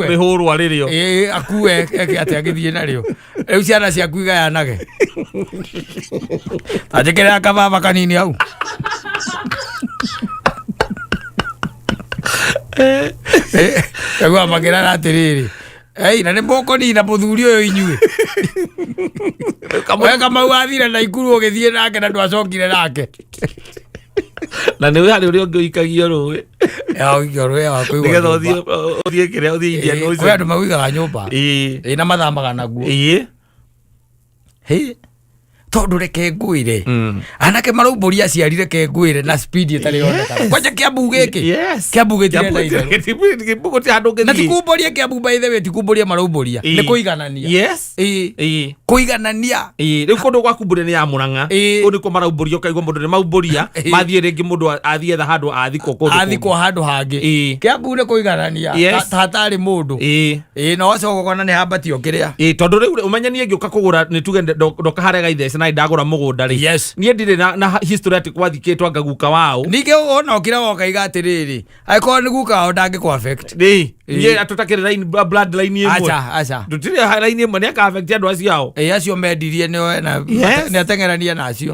B: rĩhũrwa rĩrĩo
A: akue atĩ agĩthiĩ narĩo rĩu ciana ciaku igayanage anjĩkĩrĩra kababa kanini hau egua makĩrara atĩrĩrĩ na nĩ mũkũnina mũthuri ũyũ inyuĩ Kamau athire Naikuru ũgĩthiĩ nake na ndwacokire nake
B: na nĩ harĩ ũrĩa ũngĩ ũikagio rũĩ nĩgetha ũthiĩ kĩrĩa ũthiĩ Indian Ocean
A: kwĩ andũ mawĩigaga nyũmba na mathamaga naguo tondũ reke ngwĩre anake maraumburia aciari reke ngwĩre na speed ĩtarĩ yonekana kwanja Kiambu gĩkĩ Kiambu gĩtirĩ na tikumburia Kiambu by the way tikumburia maraumburia nĩ kũiganania kũiganania
B: rĩu kũndũ gwakumburia nĩ ya Mũrang'a kũu nĩkuo maraumburia ũkaigua mũndũ nĩ maumburia mathiĩ rĩngĩ mũndũ athietha handũ
A: athikwo handũ hangĩ Kiambu nĩ kũiganania hatarĩ mũndũ na wacoka ũkona nĩ hambatio kĩrĩa
B: tondũ rĩu ũmenye niĩ ngĩũka kũgũra nĩ tuge ndoka harĩa gaithece na ndagũra mũgũnda rĩ niĩ ndirĩ na history atĩ gwathikĩtwo anga guka wao
A: ningĩ ona ũkĩra wokaiga atĩrĩrĩ angĩkorwo nĩ guka wao ndangĩkũ affect
B: niĩ tũtakĩrĩ blood line ĩmwe tũtirĩ line ĩmwe nĩ aka affect andũ acio ao
A: acio mendirie nĩ ateng'erania nacio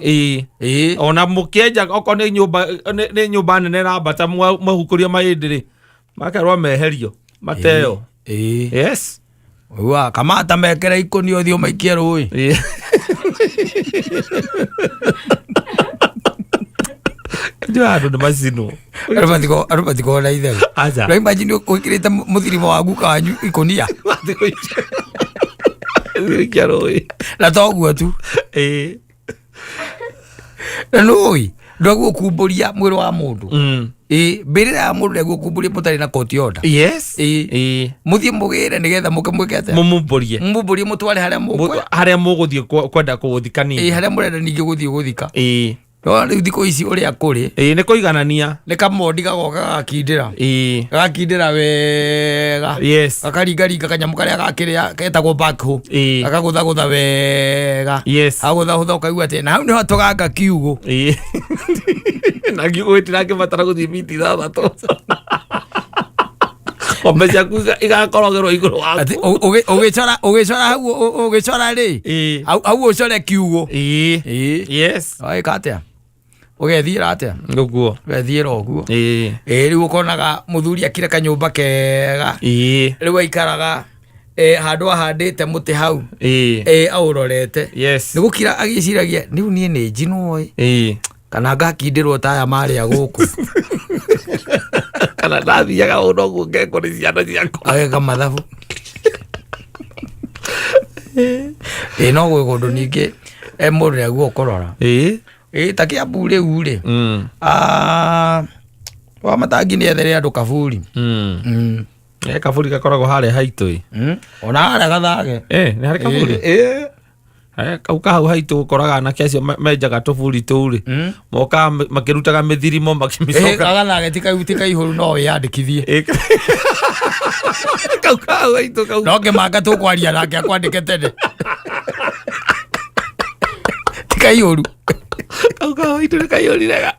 B: ona mũkĩenja okorwo nĩ nyũmba nene rambata mahukũria mahĩndĩ rĩ makerwo meherio mateo
A: kamata mekĩra ikũnia ũthiũ maikie rũĩ
B: andũ nĩ macinwo
A: andũ matikoo na itherũ no imagine ũkĩrĩte mũthirimo wa guka wanyu ikũnia
B: gũikia rũĩ
A: na toguo tu na nũĩ ndwaguo kumbũria mwĩrĩ wa mũndũ mbĩrĩra ya mũndũ nĩguo kumbũria mũtarĩ na court order mũthiĩ mũgĩre nĩgetha mũke atĩa mũmbũrie mũtware
B: harĩa mũgũthiĩ kwenda kũgũthikania
A: harĩa mũrenda ningĩ gũthiĩ gũthika no rĩu thikũ ici ũrĩa kũrĩ
B: nĩ kũiganania
A: nĩ kamondi gagoka gagakindĩra wega gakaringaringa kanyamũ karĩa gakĩrĩa ketagwo backhoe gakagũthagũtha wega agũthahũtha ũkaigua atĩ na hau nĩho tũganga kiugũ
B: na kiugũ gĩtirangĩbatara gũthiĩ biti 6 ng'ombe ciaku igakorogĩrwo igũrũ waku
A: ũgĩcora hau ũgĩcora rĩ hau ũcore kiugũ wĩka atĩa ũgethiĩra atĩa
B: ũguo
A: ũgethiĩra ũguo rĩu ũkonaga mũthuri akire kanyũmba kega rĩu aikaraga handũ ahandĩte mũtĩ hau aũrorete nĩ gũkira agĩciragia rĩu niĩ nĩ njinwo kana ngakindĩrwo taya marĩa gũkũ
B: kana ndathiaga ũndũ ũguo ngekwo nĩ ciana ciakwa
A: ageka mathabu no gwĩ kũndũ ningĩ mũndũ nĩaguo kũrora ta Kiambu rĩu rĩ wa matangi nĩ ethere andũ kaburi
B: kaburi gakoragwo harĩa haitũ
A: ona harĩa gathage
B: nĩ harĩ kaburi kau kahau haitũ ũkoraga anake acio menjaga tũburi tũu rĩ moka makĩrutaga mĩthirimo makĩmĩcoka
A: gathage ti kaihũru no wĩyandĩkithie
B: kau kahau haitũ kau
A: no ngĩmanga tũkwaria nake akwandĩke tene ti kaihũru
B: kau kahau haitũ nĩ kaihũrirega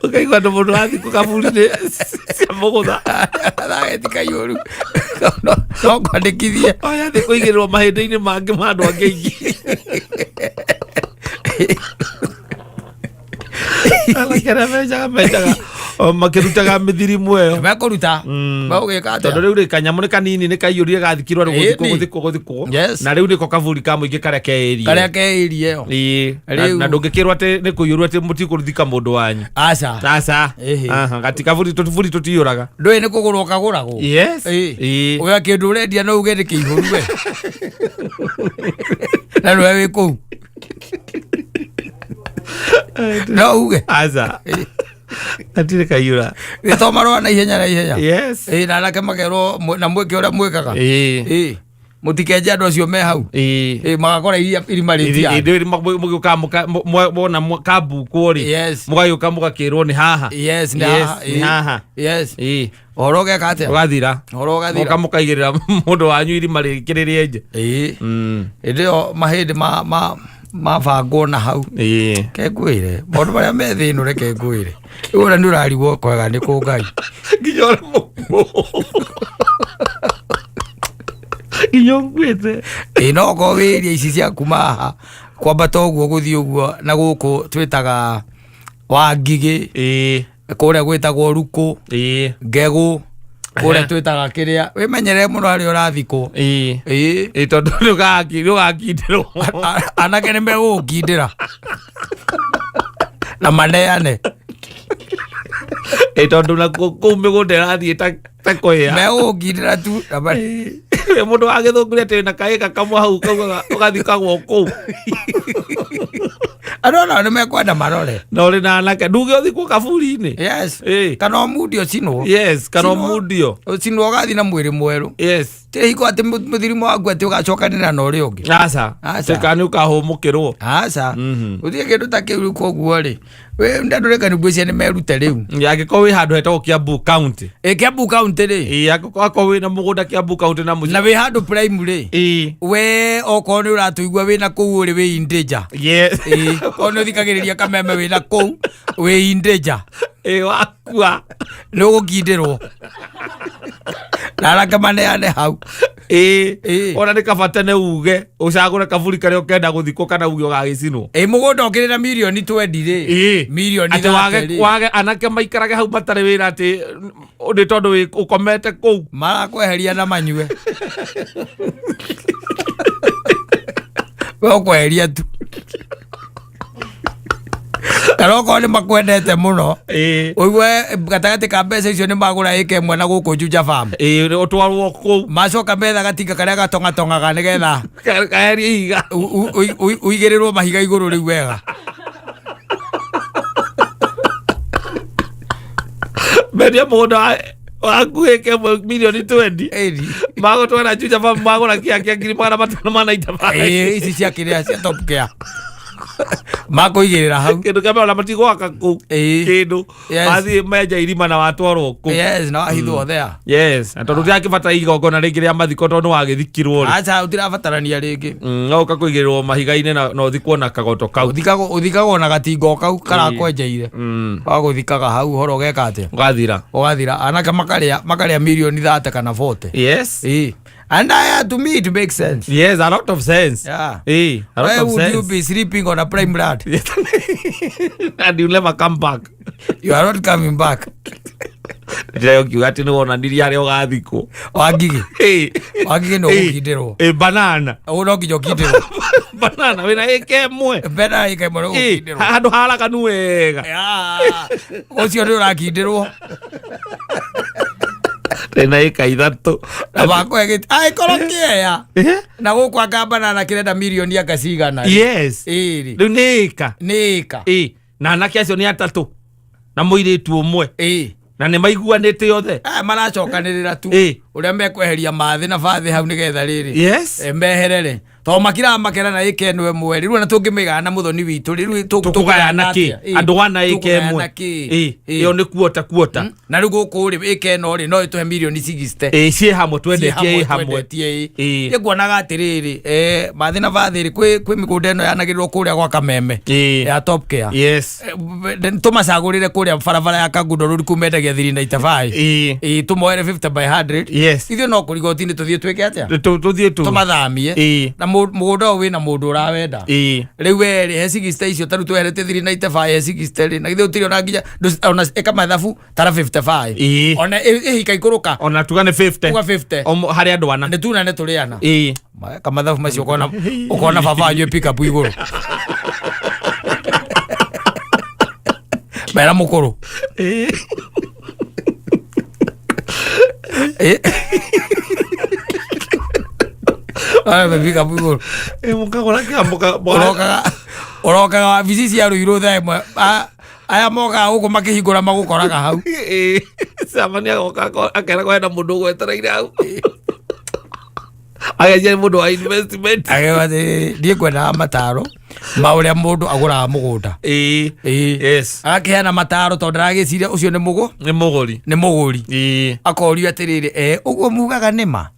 B: Ukaigua andũ mũndũ wathikũ kaburi-inĩ cia mũgũtha
A: aragetika yũru no kwandĩkithie
B: oya thĩ kũigĩrĩrwo mahĩndĩ-inĩ mangĩ ma andũ angĩ aingĩ alakera menjaga makĩrutaga mĩthirimu ĩyo
A: mekũruta magũgĩka atĩa
B: tondũ rĩu rĩ kanyamũ nĩ kanini nĩ kaiyũrire gathikirwo rĩ gũthikwo na rĩu nĩko kaburi ka mũingĩ karĩa
A: keĩrie ĩyo
B: na ndũngĩkĩrwo atĩ nĩ kũiyũrwo atĩ mũtikũruthika mũndũ wanyu aca gati kaburi tũtiyũraga
A: ndũĩ nĩ kũgũrwo kagũragwo ũya kĩndũ ũrendia no uge nĩ kĩihũru we na nĩwe wĩ kũu no uge
B: aca atirĩ kaiyũra
A: gĩtoo marũa na ihenya na anake makerwo na mwĩke ũrĩa mwĩkaga mũtikenje andũ acio me hau magakora irima rĩtia mona kambukwo rĩ mũgagĩũka mũgakĩrwo nĩ haha nĩ haha ũhoro ũgeka atĩa
B: ũgathira mũka mũkaigĩrĩra mũndũ wanyu irima rĩkĩrĩrĩ enje
A: hĩndĩ ĩyo mahĩndĩ mabangwo na hau kengwĩre maũndũ marĩa me thĩinũ reke ngwĩre rĩu ona nĩ ũrarigwo kwega nĩ kũ Ngai
B: nginya ũrĩa nginya ũkuĩte
A: no korwo wĩria ici ciaku maha kwambata ũguo gũthiĩ ũguo na gũkũ twĩtaga Wangigĩ kũrĩa gwĩtagwo Rukũ Ngegũ kũrĩa twĩtaga kĩrĩa wĩmenyerere mũno harĩa ũrathikwo
B: tondũ nĩũgakindĩrwo
A: anake nĩ megũgũkindĩra na maneane
B: tondũ na kũu mĩgũnda ĩrathiĩ ta kũhĩa
A: megũgũkindĩra tu
B: mũndũ wa Gĩthũngũ atĩ na kaĩka kamwe hau ũgathikagwo kũu
A: andũ onao nĩ mekwenda marore
B: na ũrĩ na anake nduge ũthikwo kaburi-inĩ
A: kana ũmundio cinwo
B: kana ũmundio
A: ũcinwo ũgathiĩ na mwĩrĩ mwerũ tĩhiko atĩ mũthirimo waku atĩ ũgacokanĩra na ũrĩa ũngĩ
B: aca nĩ ũkahũmũkĩrwo
A: aca ũthiĩ kĩndũ ta kĩu rĩu koguo rĩ ndandũrĩka nĩguo nĩ merute rĩu
B: angĩkorwo wĩ handũ hetagwo Kiambu County
A: Kiambu County rĩ
B: angĩkorwo wĩ na mũgũnda Kiambu County na
A: wĩ handũ primary we okorwo nĩ ũratũigua wĩ na kũu ũrĩ wĩ in danger okorwo nĩ ũthikagĩrĩria kameme wĩ na kũu wĩ in danger
B: wakua
A: nĩ ũgũkindĩrwo na anake maneane hau
B: ona nĩ kabatane uge ũcagũre kaburi karĩa ũkenda gũthikwo kana uge ũgagĩcinwo
A: mũgũnda ũkĩrĩ na mirioni 20 rĩ mirioni
B: wage anake maikarage hau matarĩ wĩra atĩ nĩ tondũ ũkomete kũu
A: marakweheria na manyue we ũkweheria tu kana okorwo nĩ makwendete mũno ũigue gatagatĩ ka mbeca icio nĩ magũra ĩka ĩmwe na gũkũ Juja farm
B: ũtwarwo kũu
A: macoka metha gatinga karĩa gatongatongaga nĩgetha
B: kaherie ihiga
A: ũigĩrĩrwo mahiga igũrũ rĩu wega
B: mendia mũgũnda waku ĩka ĩmwe mirioni 20 magũtwara Juja farm magũra kĩakia 585
A: ici cia kĩrĩa cia top care makũigĩrĩra hau
B: kĩndũ kĩa mbere ona matigwaka kũu kĩndũ athiĩ menja irima na watwarwo kũu
A: na wahithwo there
B: na tondũ ndĩrakĩbatara igongona rĩngĩ rĩa mathiko tondũ nĩ wagĩthikirwo
A: aca ũtirabatarania rĩngĩ
B: no ũka kũigĩrĩrwo mahiga-inĩ na ũthikwo na kagoto kau
A: ũthikagwo na gatingo kau karakwenjeire wagũthikaga hau ũhoro ũgeka atĩa ũgathira anake makarĩa mirioni 30 kana 40 and I had to me it makes sense.
B: Yes, a lot of sense.
A: Yeah.
B: A lot
A: Why
B: of
A: would
B: sense.
A: you be sleeping on a prime rat?
B: And you never come back.
A: You are not coming back.
B: Ndĩreo kiuga atĩ nĩ wonanirie harĩa ũgathikwo.
A: Wangigĩ no gũkindĩrwo.
B: Banana.
A: No nginya ũkindĩrwo.
B: Banana wĩna ĩka ĩmwe.
A: Banana ĩka ĩmwe no gũkindĩrwo.
B: Handũ haraganu wega.
A: Ũcio nĩ ũrakindĩrwo.
B: Tena ĩka 3
A: na bakwegete korwo kĩeya na gũkwa ngambana na kĩrenda mirioni akacigana
B: rĩu nĩ ĩka na anake acio nĩ 3 na mũirĩtu ũmwe na nĩ maiguanĩte othe
A: maracokanĩrĩra tu ũrĩa mekweheria mathĩ na bathĩ hau nĩgetha rĩrĩ meherere to makira makera na ike nwe mweri runa tungimigana muthoni witu riu
B: tukugayana ki andu ana ike mwe iyo ni kuota
A: na riu guku ri ike no ri no ituhe million 60
B: cie hamwe twendetie hamwe
A: ikuonaga atiriri mathina vathiri kwi migunda ino yanagirirwo kuria gwa Kameme ya Top Care
B: yes
A: tumacagurire kuria barabara ya Kagundo ruri kumendagia 395 tumoere 50 by 100
B: yes
A: ithio no kurigoti-ini tuthie twike atia
B: tuthie tu
A: tumathamie na mugunda wina mundu urawenda riu weri he 60 icio taru twerete 395 he 60 na ithio tiri ona nginya ona eka mathabu tara 55 ona ihika ikuruka
B: ona tugane
A: 50
B: hari andu ana
A: tuna ne turiana kamathabu macio ukona baba anyu pick up iguru mera mukuru pick up iguru
B: mukagora kiamboka
A: orokaga vici cia ruiru tha imwe aya moka guku makihingura magukoraga hau
B: samania goka akera kwenda mundu gwetereire hau agaje mundu wa investment
A: agewate die kwenda mataro mauria mundu aguraga mugunda
B: yes
A: akaheana mataro tondu aragiciria ucio ni muguri akorio atiriri uguo mugaga nima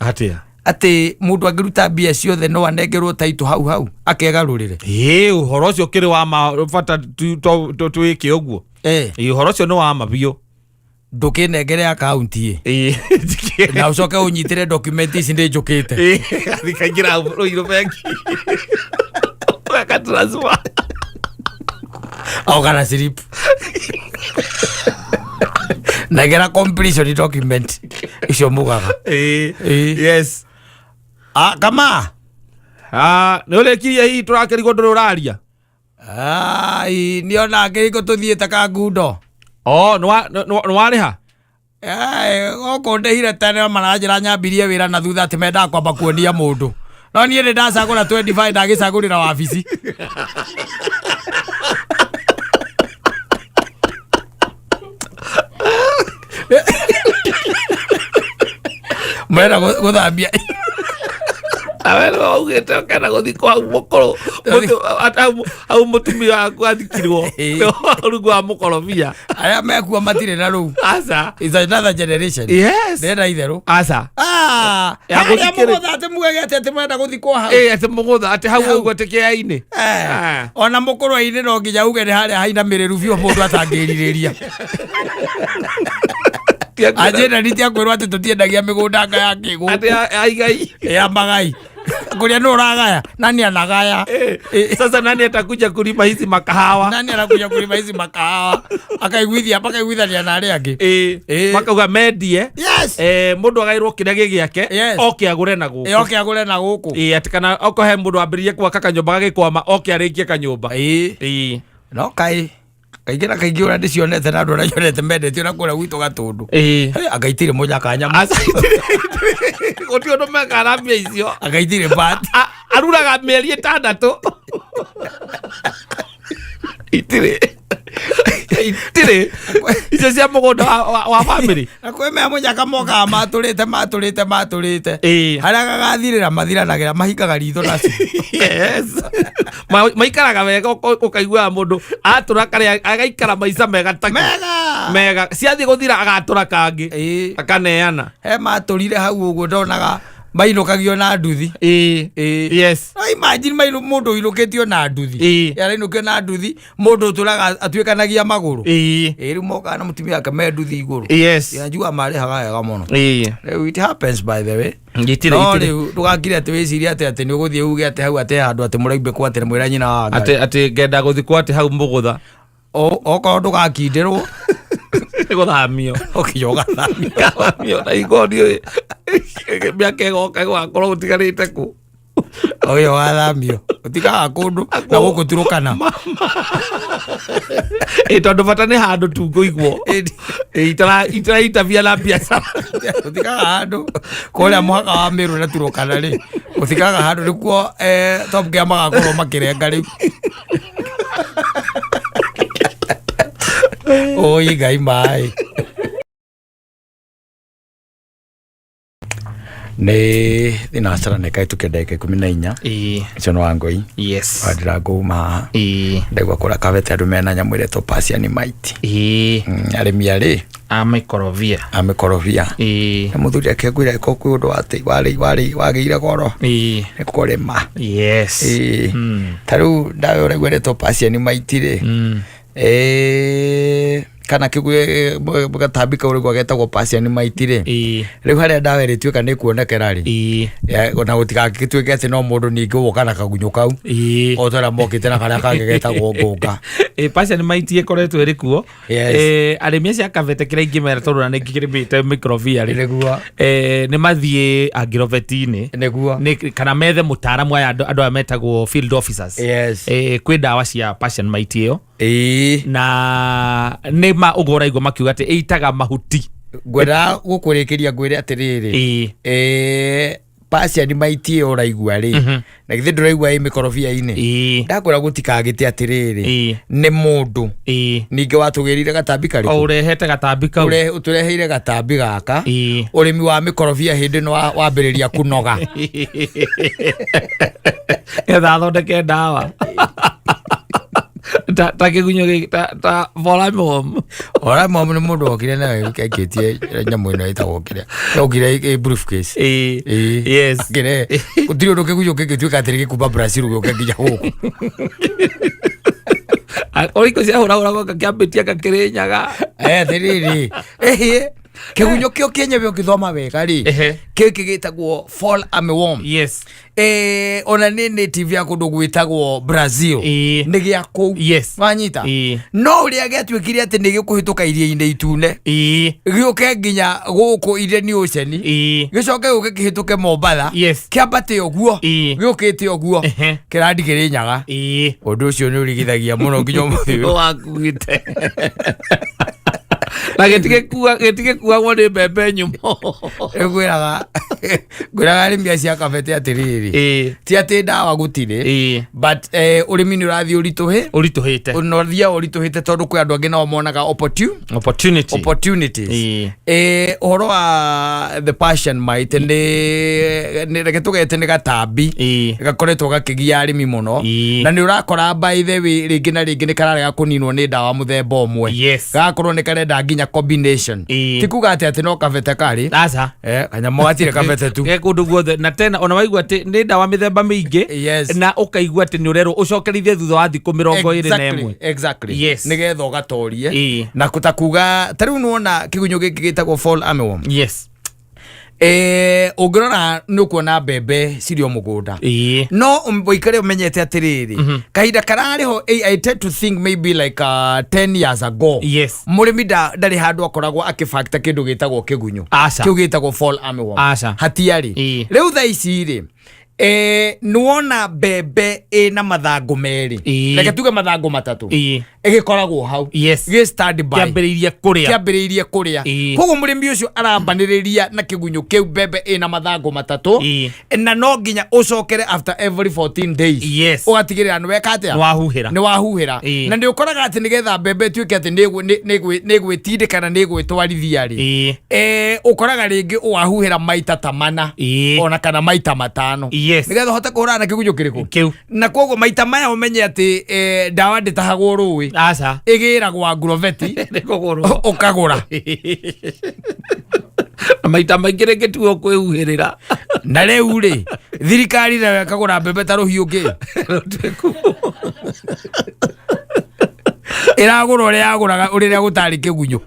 B: atia
A: ati mundu angiruta mbia ciothe no anengerwo taitu hau akegarurire
B: uhoro ucio kiri wa ma bata twike uguo uhoro ucio ni wa ma bio
A: ndukinengere akaunti na ucoke unyitire document ici ndi njukite
B: thikaingira ruiru bengi akatransfer
A: au kana slip nagera completion document icio mugaga
B: yes
A: kama
B: ni urekirie hii turakerigo nduraria
A: niona ngiriko tuthiite Kagundo
B: nwariha
A: goko ndehire tene maranjira nyambirie wira na thutha ati mendaga kwamba kuonia mundu no nie ni ndacagura 25 ndagicagurira wabici mera guthambia
B: awero ugete kana guthi kwa mukoro au mutumia waku athikirwo rugwa mukorobia
A: aya mekua matire na ru
B: asa
A: is another generation
B: yes
A: ndenda itheru
B: asa
A: ya guthikire ate mugete ate mwenda guthikwo hau
B: ate mugutha ate hau ugwetekeaini
A: ona mukoro ine no nginya uge ni haria haina miriru biu mundu atangiririria ajena nitia kwirwo ati tutiendagia migunda nga ya kigu
B: ati aigai
A: ya magai kuria no ragaya nani anagaya
B: sasa nani atakuja kulima hizi makahawa
A: nani anakuja kulima hizi makahawa akaiguithia nia na aria angi
B: makauga mendie
A: yes
B: mundu agairwo kiria gigiake oke agure na guku ati kana okohe mundu ambiririe gwaka kanyumba gagikwama oke arikie kanyumba
A: no kai kaingä kaingä å rä a ndä cionete na andå arä a cionete mendetio na kå rä a gwitå Gatå ndå agaitire må nyaka nyamå
B: gå ti å ndå mekara mbia icio
A: agaitire
B: aruraga mä eri ĩtandatũ itirä icio cia mũgũnda wa bamĩrĩ
A: na kwĩ mea må nyaka mokaga matå rä te harä a gagathirä ra mathiranagä mahingaga ritho nacio
B: maikaraga wega ũkaiguaga mũndũ atũra karĩa agaikara maica mega ciathiĩ gũthira agatũra kangĩ akaneana
A: he matũrire hau ũguo ndonaga mainũkagio na nduthi
B: yes
A: imagine mũndũ ũinũkĩtio na nduthi arainũkio na nduthi mũndũ ũtũraga atuĩkanagia magũrũ rĩu mokaga na mũtumia wake me nduthi igũrũ njua marĩhaga wega mũno rĩu it happens by the way no rĩu ndũgakire atĩ wĩcirie atĩ nĩ ũgũthiĩ uge atĩ hau atĩ handũ atĩ mũraimbĩkwo atĩ nĩ mwĩra nyina wa Ngai
B: atĩ ngenda gũthikwo atĩ hau mũgũtha
A: okorwo ndũgakindĩrwo
B: gũthamio ũgathamio na igonio mĩaka ĩgoka gũgakorwo gũtigarĩte kũ
A: ũyũ wathamio ũtikaga kũndũ na gũkũ turũkana
B: tondũ bata nĩ handũ tu ngũigwo itaraitavia na biacara
A: ũtikaga handũ kũrĩa mũhaka wa Mĩrũ na turũkana rĩ ũtikaga handũ nĩkuo Top Care magakorwo makĩrenga rĩu oi Ngai maĩ Nĩ thinacara nĩ kaĩ tukĩndeke 14 icio no wangoi wadira nguma ndegwa kũra kabete andũ mena nyamũ iretwo Persian might arĩmi arĩ amĩkorobia na mũthuri akĩngwĩra ko kwĩ ũndũ wagĩire goro nĩ kũrĩma tarĩu ndawe ũraigua iretwo Persian might rĩ kana kigwe gatambi kau rĩgwa getagwo Persian might rĩ rĩu harĩa ndawa ĩrĩtuĩka nĩ kuonekera rĩ ona gũtigagĩtuĩke atĩ no mũndũ ningĩ woka na kagunyũ kau o twara mokĩte na karĩa kangĩ getagwo ngũnga
B: Persian might ĩkoretwo ĩrĩ kuo arĩmi acio akavete kĩrĩa ingĩmera tondũ na nĩngĩkĩrĩmĩte microvia rĩ nĩ mathiĩ agroveti-inĩ kana methe mũtaaramu aya andũ aya metagwo field officers kwĩ ndawa cia Persian might ĩyo na nĩ ũgora igua makiuga atĩ ĩitaga mahuti
A: ngwenda gũkũrĩkĩria ngwĩre atĩrĩrĩ Persian might ĩyo ũraigua rĩ na githĩ ndũraigua ĩ mĩkorobia-inĩ ndakwĩra gũtikagĩte atĩrĩrĩ nĩ mũndũ ningĩ watũgĩrire gatambi karĩkũ
B: ũrehete gatambi kau
A: ũtũreheire gatambi gaka ũrĩmi wa mĩkorobia hĩndĩ nĩ wambĩrĩria kũnoga
B: getha athondeke ndawa ta kĩgunyũ ta volamom
A: nĩ mũndũ wokire nawe wĩkĩtie nyamũ ĩno ĩtagwo kĩrĩa yokire briefcase gĩtire ũndũ kĩgunyũ kĩngĩtuĩka atĩ gĩkuma Brazil gĩũke nginya gũkũ
B: oiko ciahũrahũragwo gakĩambĩtia gakĩrĩnyaga
A: atĩrĩrĩ kĩgunyũ kĩo kĩenyewe ũkĩthoma wega rĩ kĩkĩ gĩtagwo fall armyworm ona nĩ native ya kũndũ gwĩtagwo Brazil nĩ gĩa kũu wanyita no ũrĩa gĩatuĩkire atĩ nĩ gĩkũhĩtũka iria-inĩ itune gĩũke nginya gũkũ Indian Ocean gĩcoke gũke kĩhĩtũke Mombasa kĩambate ũguo gĩũkĩte ũguo kĩrandi kĩrĩnyaga ũndũ ũcio nĩ ũrigithagia mũno nginya mũthĩ
B: wakuĩte na gĩtigĩkuagwo nĩ mbembe nyũmũ
A: ngwĩraga arĩmi acio akabete atĩrĩrĩ ti atĩ ndawa gũtirĩ but ũrĩmi nĩ ũrathiĩ ũritũhĩte tondũ kwĩ andũ angĩ nao monaga opportunities ũhoro wa the Persian might nĩ tũgete nĩ gatambi gakoretwo gakĩgia arĩmi mũno na nĩ ũrakora by the way rĩngĩ na rĩngĩ nĩ kararega kũninwo nĩ ndawa mũthemba ũmwe gakorwo nĩ karenda nginya combination ti kuga atĩ no kabete karĩ kanyamũ gatirĩ kabete tu
B: kũndũ guothe na tena ona waigua atĩ nĩ ndawa mĩthemba mĩingĩ na ũkaigua atĩ nĩ ũrerwo ũcokerithie thutha wa thikũ 21
A: nĩgetha ũgatorie na kutakuga tarĩu nĩwona kĩgunyũ gĩkĩ gĩtagwo fall armyworm ũngĩrora nĩ ũkuona mbembe cirĩ o mũgũnda no ũikare ũmenyete atĩrĩrĩ kahinda kararĩho I tend to think maybe like 10 years ago mũrĩmi ndarĩ handũ akoragwo akĩfactor kĩndũ gĩtagwo kĩgunyũ kĩu gĩtagwo fall armyworm hatiarĩ rĩu thaa ici rĩ nuona mbembe ĩna mathangũ merĩ reke tuge mathangũ matatũ ĩgĩkoragwo hau kĩambĩrĩirie kũrĩa koguo mũrĩmi ũcio arambanĩrĩria na kĩgunyũ kĩu mbembe ĩna mathangũ matatũ na no nginya ũcokere after every 14 days ũgatigĩrĩra nĩ weka atĩa nĩ wahuhĩra na nĩ ũkoraga atĩ nĩgetha mbembe ĩtuĩke atĩ nĩ gwĩtindĩka na nĩ gwĩtwarithia rĩ ũkoraga rĩngĩ ũwahuhĩra maita ta mana ona kana maita matano nĩgetha ũhote kũhũrana na kĩgunyũ kĩrĩkũ na koguo maita maya ũmenye atĩ ndawa ndĩtahagwo rũĩ ĩgĩragwo agroveti ũkagũra
B: maita maingĩ rĩngĩ tuo kwĩhuhĩrĩra
A: na rĩu rĩ thirikari nayo ĩkagũra mbembe ta rũhiũ ngĩ ĩragũra ũrĩa yagũraga ũrĩa gũtarĩ kĩgunyũ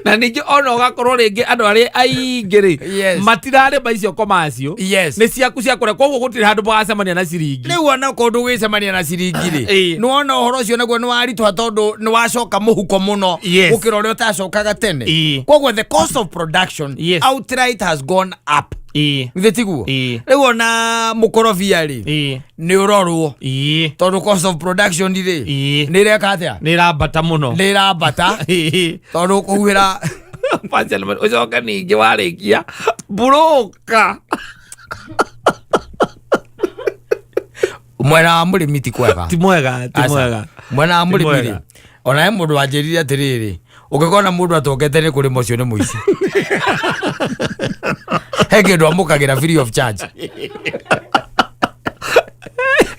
B: na ningĩ ona ũgakorwo rĩngĩ andũ arĩa aingĩ rĩ matirarĩma icio komacio nĩ ciaku cia kũrĩa koguo gũtirĩ handũ mũgacemania na ciringi
A: rĩu ona kũndũ gwĩcemania na ciringi rĩ nĩwona ũhoro ũcio naguo nĩ waritũha tondũ nĩ wacoka mũhuko mũno gũkĩra ũrĩa ũtacokaga tene koguo the cost of production outright has gone up githĩ tiguo rĩu ona mũkorobia rĩ nĩ ũrorwo tondũ cost of production rĩ nĩ ĩreka atĩa
B: nĩ ĩrambata mũno
A: nĩ ĩrambata tondũ kũhuhĩra
B: ũcoka ningĩ warĩkia broka
A: mwena wa mũrĩmi ti kwega
B: ti mwega
A: mwena wa mũrĩmi rĩ ona he mũndũ wanjĩrire atĩrĩrĩ ukikona mundu atokete ni kuri mocio ni muici hege ndo amukagira free of charge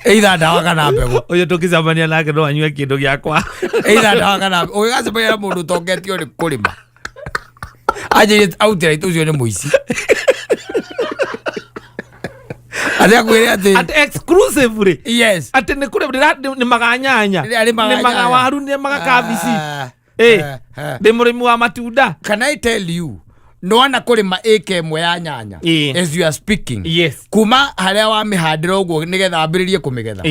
A: either ndawa kana mbegu
B: uyu tukicamania nake no anyue kindu giakwa
A: either ndawa kana uyu gacemania na mundu toketio ni kurima aje autira itucio ni muici atia kwire ati
B: at exclusively
A: yes
B: ati ni kure ni maganyanya ni magawaru ni magakabisi ndi murimi wa matunda.
A: Can I tell you no ana kurima eke imwe ya nyanya as you are speaking kuma haria wa mihandira uguo nigetha ambiririe kumigetha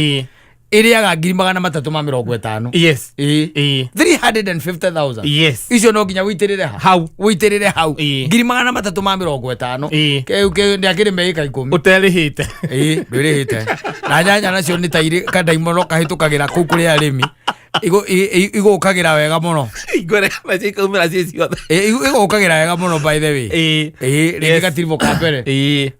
A: iriaga 350,000
B: yes
A: 350,000
B: yes
A: icio no nginya witirire hau 350,000 ke ndiakirime ika 10
B: uterihite
A: ndurihite na nyanya nacio ni tairi kadaimono kahitukagira ku kuri arimi igukagira wega muno
B: igore maciko umira cicio
A: igukagira wega muno by the way ringi gatirimo kapere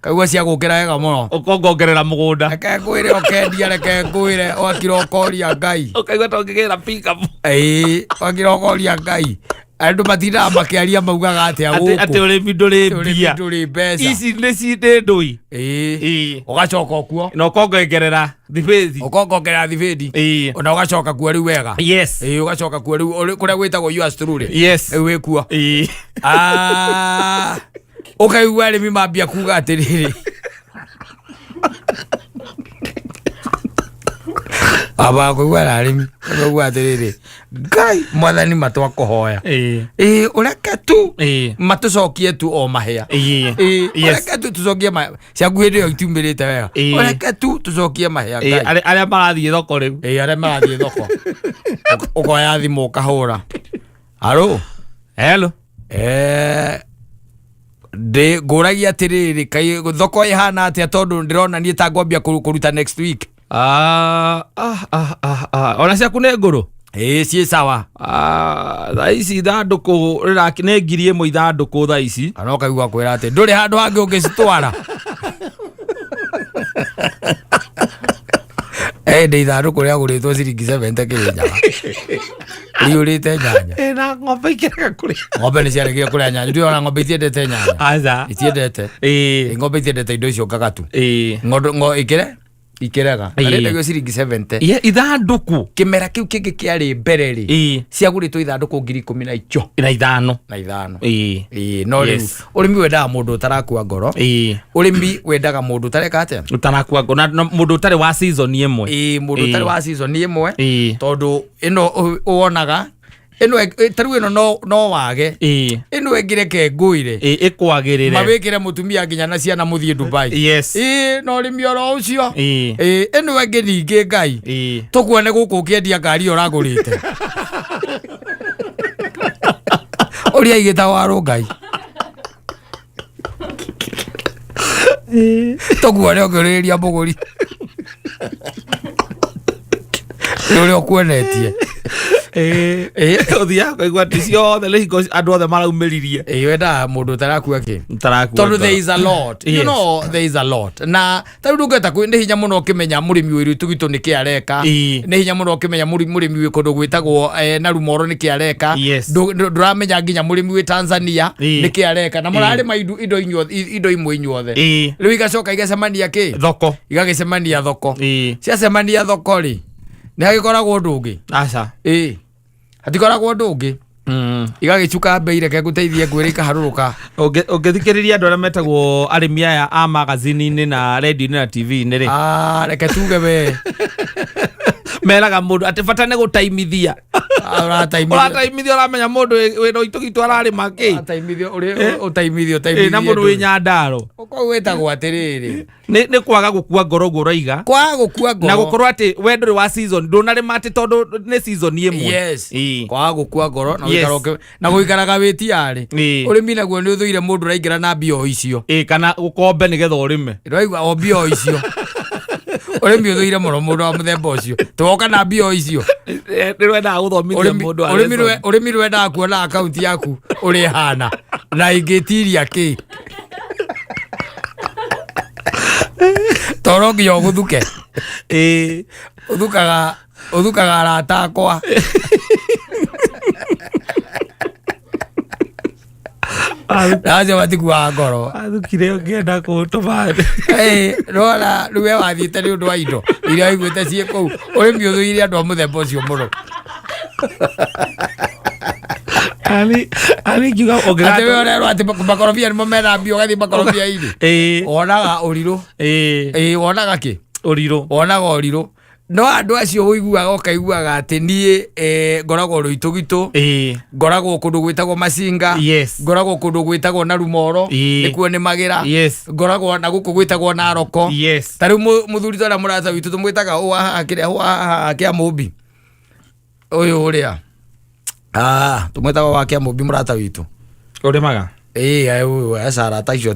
A: kaigua cia gukira wega muno
B: ukongongerera mugunda
A: reke ngwire okendia reke ngwire wakira okoria ngai
B: ukaigua tongigira pick up
A: wakira okoria ngai andu matindaga makiaria maugaga atia guku
B: ati urimi nduri mbia ici ni cinde ndui
A: ugacoka okuo
B: na ukongongerera
A: thibedi ona ugacoka kuo riu wega
B: yes
A: ugacoka kuo riu kuria gwitagwo yours truly
B: yes
A: wikuo ukaigua arimi mambia kuga atiriri aba kuigua arimi kuigua atiriri ngai mwathani matwakuhoya ureke tu matucokie tu o mahia ureke tu tucokie ciaku hindi yo itiumirite wega ureke tu tucokie mahia ngai
B: aria marathie thoko riu
A: aria marathie thoko ukoya thimu ukahura
B: hello
A: de nguragia atiriri kai thoko ihana atia tondu ndirona nie ta ngwambia kuruta next week
B: ona ciaku nĩ ngũrũ
A: ciĩ sawa
B: thaa ici ithandũkũ nĩ 1,000 ithandũkũ thaa ici
A: no kaigua kwĩra atĩ ndũrĩ handũ hangĩ ũngĩcitwara ndĩ ithandũkũ rĩagũrĩtwo ciringi 70 kĩrĩnyaga riũrĩte nyanya
B: na ng'ombe ikĩrega kũrĩa
A: ng'ombe nĩ ciarĩkia kũrĩa nyanya ndĩ ona ng'ombe itiendete nyanya itiendete ng'ombe itiendete indo icio ngagatu ikirega arendagio ciringi 70
B: ithandũkũ
A: kimera kiu kingi kiari mbere ri ciagũrĩtwo ithandũkũ 15,000 na ithano no riu ũrĩmi wendaga mũndũ ũtarakua ngoro ũrĩmi wendaga mũndũ ũtareka atĩa
B: ũtarakua ngoro na mũndũ ũtarĩ wa season ĩmwe
A: mũndũ ũtarĩ wa season ĩmwe tondũ ĩno wonaga ino taru ino no wage ino egireke nguire
B: ikwagirire
A: mabikire mutumia nginya na ciana muthie Dubai
B: yes
A: no rimi oro ucio ino egiringe ngai tukuone guku kiendia ngari uragurite uria igita waru ngai tukuone ogiriria muguri uria ukuonetie
B: uthia kaigua ti ciothe lehiko andu othe maraumiririe
A: wenda mundu tarakua ki
B: tarakua
A: tondu there is a lot you know there is a lot na taru ngeta ku ndi hinya muno kimenya murimi wiru tugitu ni kiareka ni hinya muno kimenya murimi wi kundu gwitagwo na rumoro ni kiareka nduramenya nginya murimi wi Tanzania ni kiareka na murari ma indo imwe inyuothe riu igacoka igacemania ki
B: thoko
A: igagicemania thoko ciacemania thoko ri ni hagikoragwo ndungi
B: aca
A: hatikoragwo ndungi igagicuka mbei reke nguteithie ngwire ikaharuruka
B: ungithikiriria andu aria metagwo arimi aya a magazine-inĩ na radio-inĩ na TV-inĩ ri
A: reke tuge we
B: meraga mundu ati bata nĩ gũtaimithia urataimithia uramenya mundu wĩna itũgitũ ararĩma kĩ
A: utaimithio
B: na mundu wĩ Nyandarũa
A: uko wetagwo atiriri
B: nĩ kwaga gũkua ngoro guo ũraiga
A: kwaga gũkua ngoro
B: na gũkorwo atĩ we ndũrĩ wa season ndũnarĩma atĩ tondũ nĩ season ĩmwe
A: yes kwaga gũkua ngoro na gũikaraga wĩtiarĩ ũrĩmi naguo nĩ ũthũire mũndũ ũraingĩra na mbia o icio
B: kana ũkombe nĩgetha ũrĩme
A: ndĩraigua o mbia o icio ũrĩmi ũthũire mũno mũndũ wa mũthemba ũcio tũgoka na mbia o icio
B: nĩrwendaga gũthomithia mũndũ
A: ũrĩmi rwendaga kuona akaunti yaku ũrĩ hana na ingĩtiria kĩ toro nginya ũgũthuke ũthukaga arata akwa Aje watigua ngoro.
B: Athukire ngenda kutuma.
A: Rora ruwe wathiite ni undu wa indo. Iria iguite cie kou. Uri miuthuire andu a muthemba ucio muno.
B: Ali juga ogera.
A: Ate we rero ati makorobia nimo mena mbio gathi makorobia ini. Onaga uriro. Onaga ki? Uriro. Onaga uriro. No andu acio uiguaga ukaiguaga ati nie ngoragwo ruitugitu ngoragwo kundu gwitagwo Masinga ngoragwo kundu gwitagwo na Rumoro nikuo ni Magira ngoragwo na guku gwitagwo na Aroko tariu muthuri tara murata witu tumwitaga wa kia Mumbi uyu uria tumwitaga wa kia Mumbi murata witu
B: urimaga
A: Sara taicio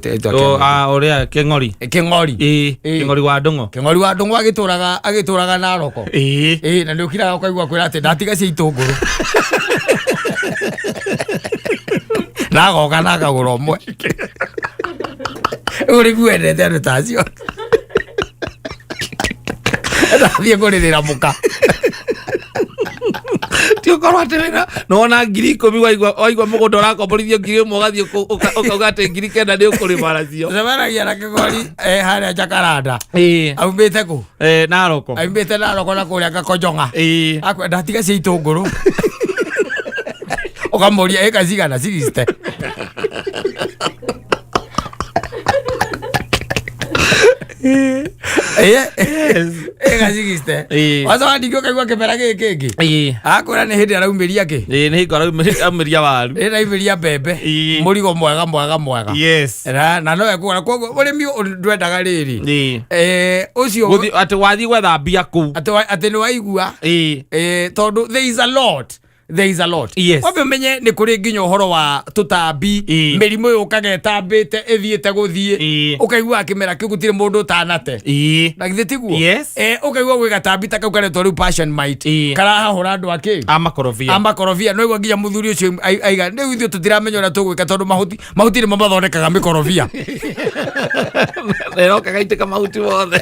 B: uria King'ori King'ori wa Ndung'u
A: agituraga na Aroko na ndio kiraga ukaigua kwira ati ndatiga cia itunguru nagoka nakagura umwe uri gwendete andu tacio ndathie kuririra muka
B: tio korwo atirira nona 10,000 waigua mugunda urakomborithio 1,000 ugathie ukauga ati 9,000 ni ukurima nacio
A: Semanagia na King'ori haria Jakaranda aumbite ku
B: na Aroko
A: aumbite na Aroko na kuria Gakonjonga akwa ndatiga cia itunguru ukamuria eka cigana ciriste egacigiste wacoka ningĩ ũkaigua kĩmera gĩkĩ kĩngĩ akwĩra nĩ hĩndĩ araumiria kĩ
B: nĩ hingo araumiria waru
A: ĩraumiria mbembe mũrigo mwega na no ekũgũra koguo ũrĩmi ndwendaga rĩrĩ ũcio
B: atĩ wathiĩ gwetha mbia kũu
A: atĩ nĩ waigua tondũ there is a lot wambe menye nĩ kũrĩ nginya ũhoro wa tũtambi mĩrimũ yũkaga ĩtambĩte ĩthiĩte gũthiĩ ũkaigua kĩmera kĩu gũtirĩ mũndũ ũtanate na githĩ tiguo ũkaigua gwĩ gatambi ta kau karetwo rĩu passion mite karahahũra andũ akĩ amakorobia no igua nginya mũthuri ũcio aiga rĩu ithuĩ tũtiramenya ũrĩa tũgwĩka tondũ mahuti nĩmo mathondekaga mĩkorobia
B: ĩroka gaitĩka mahuti mothe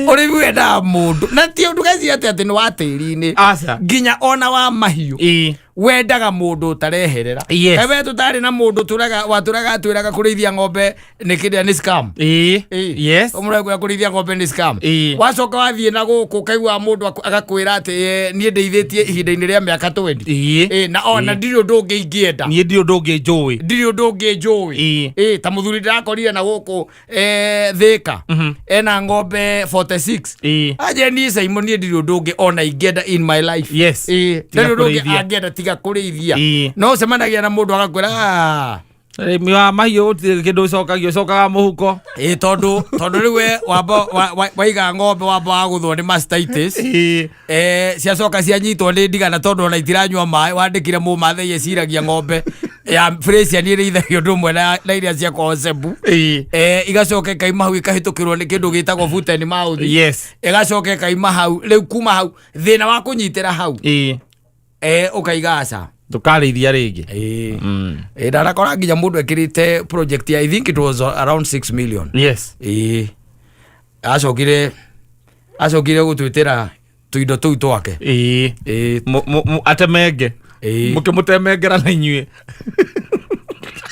A: Uri wenda mundu na ti undu gaci ati ni wa tiri-ini nginya ona wa mahiu wendaga mundu utareherera ebe tutari na mundu waturaga atwiraga kurithia ng'ombe ni kidia ni scam umuragwa kurithia ng'ombe ni scam wacoka wathie na guku kaigua mundu agakwira ati nie ndeithĩtie ihinda-ini ria miaka 20 na ona ndiri undu ungi ingienda
B: nie ndiri undu ungi njui
A: ta muthuri ndirakorire na guku Thika ena ng'ombe 46 aje ni Saimo nie ndiri undu ungi ona ingienda in my life ndiri undu ungi angienda tiga kurithia no semanagia na mundu agakwira
B: miwa mahiu kindu cokaga muhuko
A: tondu riwe waiga ng'ombe wamba guthwo ni mastitis ciacoka cianyitwo ni ndigana tondu ona itiranyua mai wandikire mumathai eciragia ng'ombe ya Fresia ni ithagio ndumwe na iria cia concebu igacoka kaima hau ikahitukirwo ni kindu gitagwo foot and mouth igacoka kaima hau riu kuma hau thina wa kunyitira hau ukaigaca
B: tukarithia ringi
A: ndarakora nginya mundu ekirite project I think it was around 6 million acokire gutwitira tuindo tuu twake
B: atemenge mukimutemengera na inyue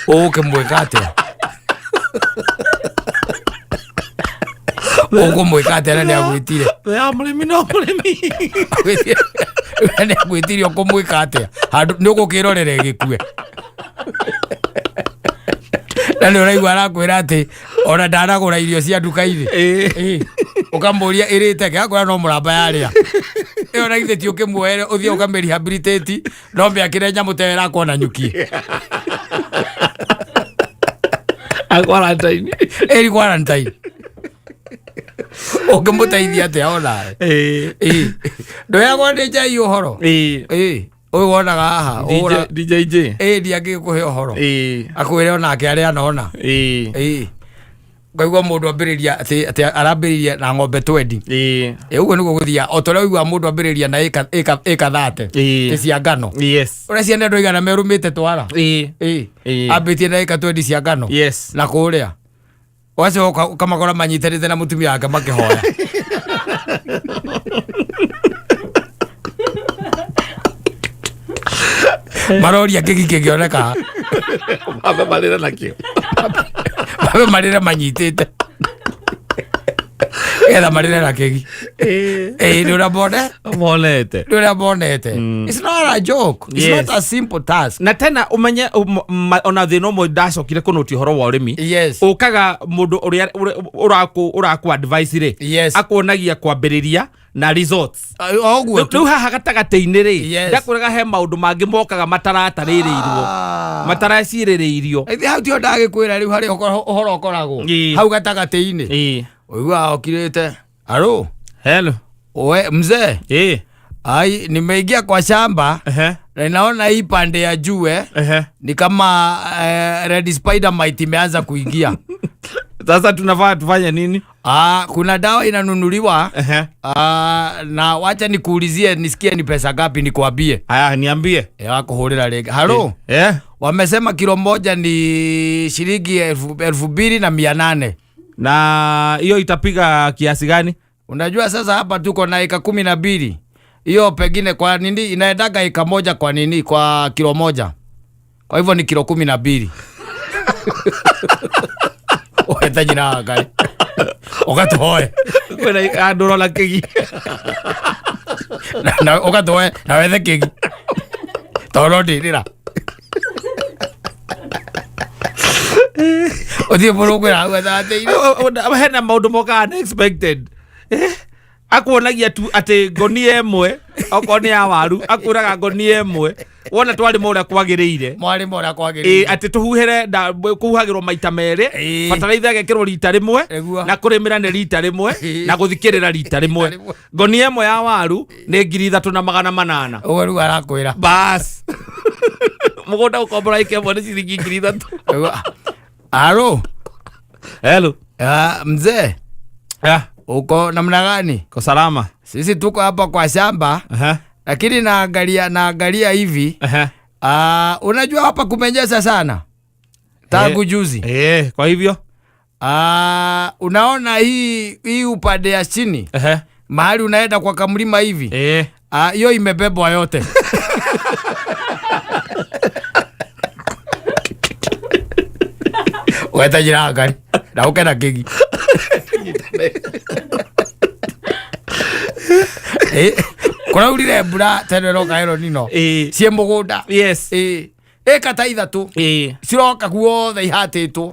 A: ukimwika atia ukumwika atia na agwitire
B: murimi no murimi
A: nä gwä kå mwä ka atä nä å gå kä rorere gä kue na nä å raigua arakwä ra atä ona ndanagå ra irio cia nduka-inä å kamå ria ä rä te kä akwä ra no må ramba yarä a ä yo naithä ti å kä muoere å thiä å kamä rehabilitate no mä akä re nyamå te rakona nyukie eri quarantine å ngä må teithia atä onawe ndå yagwo ndä njai å horo å yå wonaga haha ndiangä kå he å horo akwä re onake arä anona ngaigua må ndå ambä rä ria atä arambä rä ria na ng'ombe 20 å guo nä guo gå thia o torä aigua må ndå ambä rä ria na ĩka 30 ä cia ngano å rä ciana andå igana merå mä te twara ambä tie na ĩka 20 cia ngano na kå rä a wacoka ukamakora manyitanĩte na mũtumia wake makĩhoya maroria kegi kigioneka
B: mabe marira nakio
A: mabe marira manyitite etha marira na kegi nura bonete it's not a joke, it's not a simple task.
B: Na tena umenye ona thino mo ndacokire kunuti horo wa urimi ukaga mundu uria uraku advice ri akuonagia kwambiriria na results riu haha gatagateini ri ndakuraga he maundu mangi mokaga mataraciririirio
A: hau tio ndagikwira riu hari uhoro ukoragwo hau gatagateini oigua okirite alo
B: hello
A: oe mzee ai nimeingia kwa shamba na naona hii pande ya juu ni kama red spider mite imeanza kuingia.
B: Sasa tunafaa tufanye nini?
A: Kuna dawa inanunuliwa na wacha nikuulizie nisikie ni pesa ngapi nikwambie.
B: Haya niambie.
A: Kuhurira rege. Halo? Wamesema kilo moja ni shilingi 2,800.
B: Na hiyo itapiga kiasi gani?
A: Unajua sasa hapa tuko na eka 12. Hiyo pengine kwa nini inaendaga eka moja kwa nini kwa kilo moja. Kwa hivyo ni kilo 12. Oeta jina gani? Okatoe.
B: Kwena andoro la kegi.
A: Na okatoe na wethe kegi. Torodi rira. Othie burugura agwethateire.
B: Hena maundu moka unexpected. Akuonagia tu ati ngonie emwe okoni ya waru akuraga ngonie emwe wona twari mora kwagiriire
A: mwari mora kwagiriire
B: ati tuhuhere kuhagirwo maita mere fataliza gekirwo rita rimwe na kurimira ni rita rimwe na guthikirira rita rimwe ngonie emwe ya waru ni 3,800
A: oru arakwira
B: bas mugunda ukombora ikemwe ni ciringi 3,000.
A: Alo
B: hello
A: mzee uko namna gani?
B: Kwa salama.
A: Sisi tuko hapa kwa shamba. Lakini naangalia hivi. Unajua hapa kumenyesha sana. Tangu juzi.
B: Kwa hivyo.
A: Unaona hii upande ya chini. Mahali unaenda kwa kamlima hivi. Hiyo imebebwa yote. Weta jina gani? Na ukena kegi. Kuna ulire mbura tene roka hero nino cie mugunda kata 3 ciroka guothe ihatitwo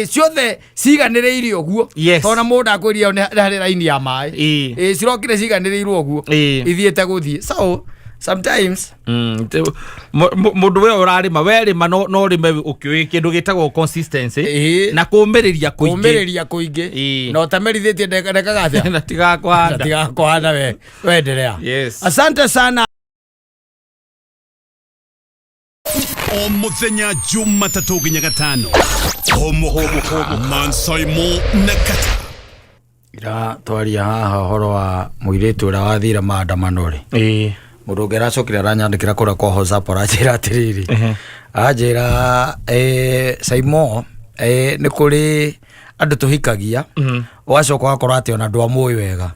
A: ciothe ciganiriire uguo tona mundu akwiria hari raini ya mai cirokire ciganiriirwo uguo ithiete guthie so sometimes
B: mundu we urarima werima no rime ukiwi kindu gitagwo consistency na kumiriria
A: kuingi no tamerithitie ndeka gathia
B: na
A: tigakwanda we endelea. Asante sana.
C: O muthenya Jumatatu nginya Gatano homo Mansaimo na Katta
A: ira twaria haha horo wa muiritu ura wathira maandamano ri mundu ngeracokire aranyandikira kura kwa WhatsApp arajira atiriri ajira Saimo ni kuri andu tuhikagia wacoka akora ati ona ndwa muyi wega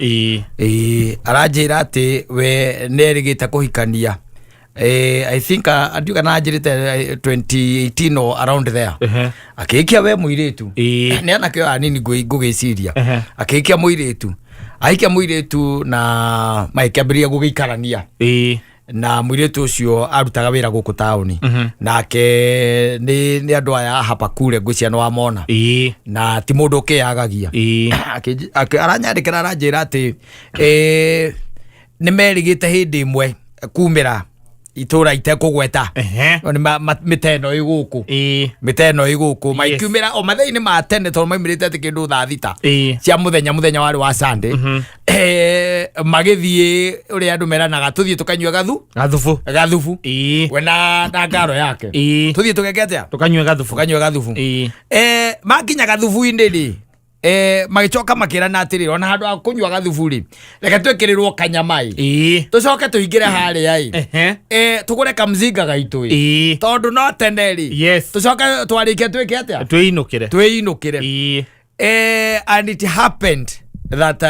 A: arajira ati we nerigite kuhikania I think adiuga na ajirite 2018 or around there akikia we muiritu ni anake anini ngugiciria akikia muiritu aikia muiritu na maikiambiria gugikarania na muiritu ucio arutaga wira guku tauni nake ni andu aya hapa kure ngucia no amona na ti mundu kiagagia aranyandikira aranjira ati ni merigite hindi imwe kumira itura itekugweta ni miteno iguku maikiumira o mathini ma tene to maimirite ati kindu thaa thita cia muthenya wari wa Sunday magithie uri andu meranaga tuthie tukanywa gathufu we na ngaro yake tuthie tugeketea
B: tukanywa gathufu
A: makinya gathufu-ini ri magicoka makirana atiri ona handu akunywa gathufu ri reke twekirirwo kanyamai tucoke tuingire haria tugure kamzinga gaitu tondu no tene ri tucoke twarikia twike atia twinukire and it happened that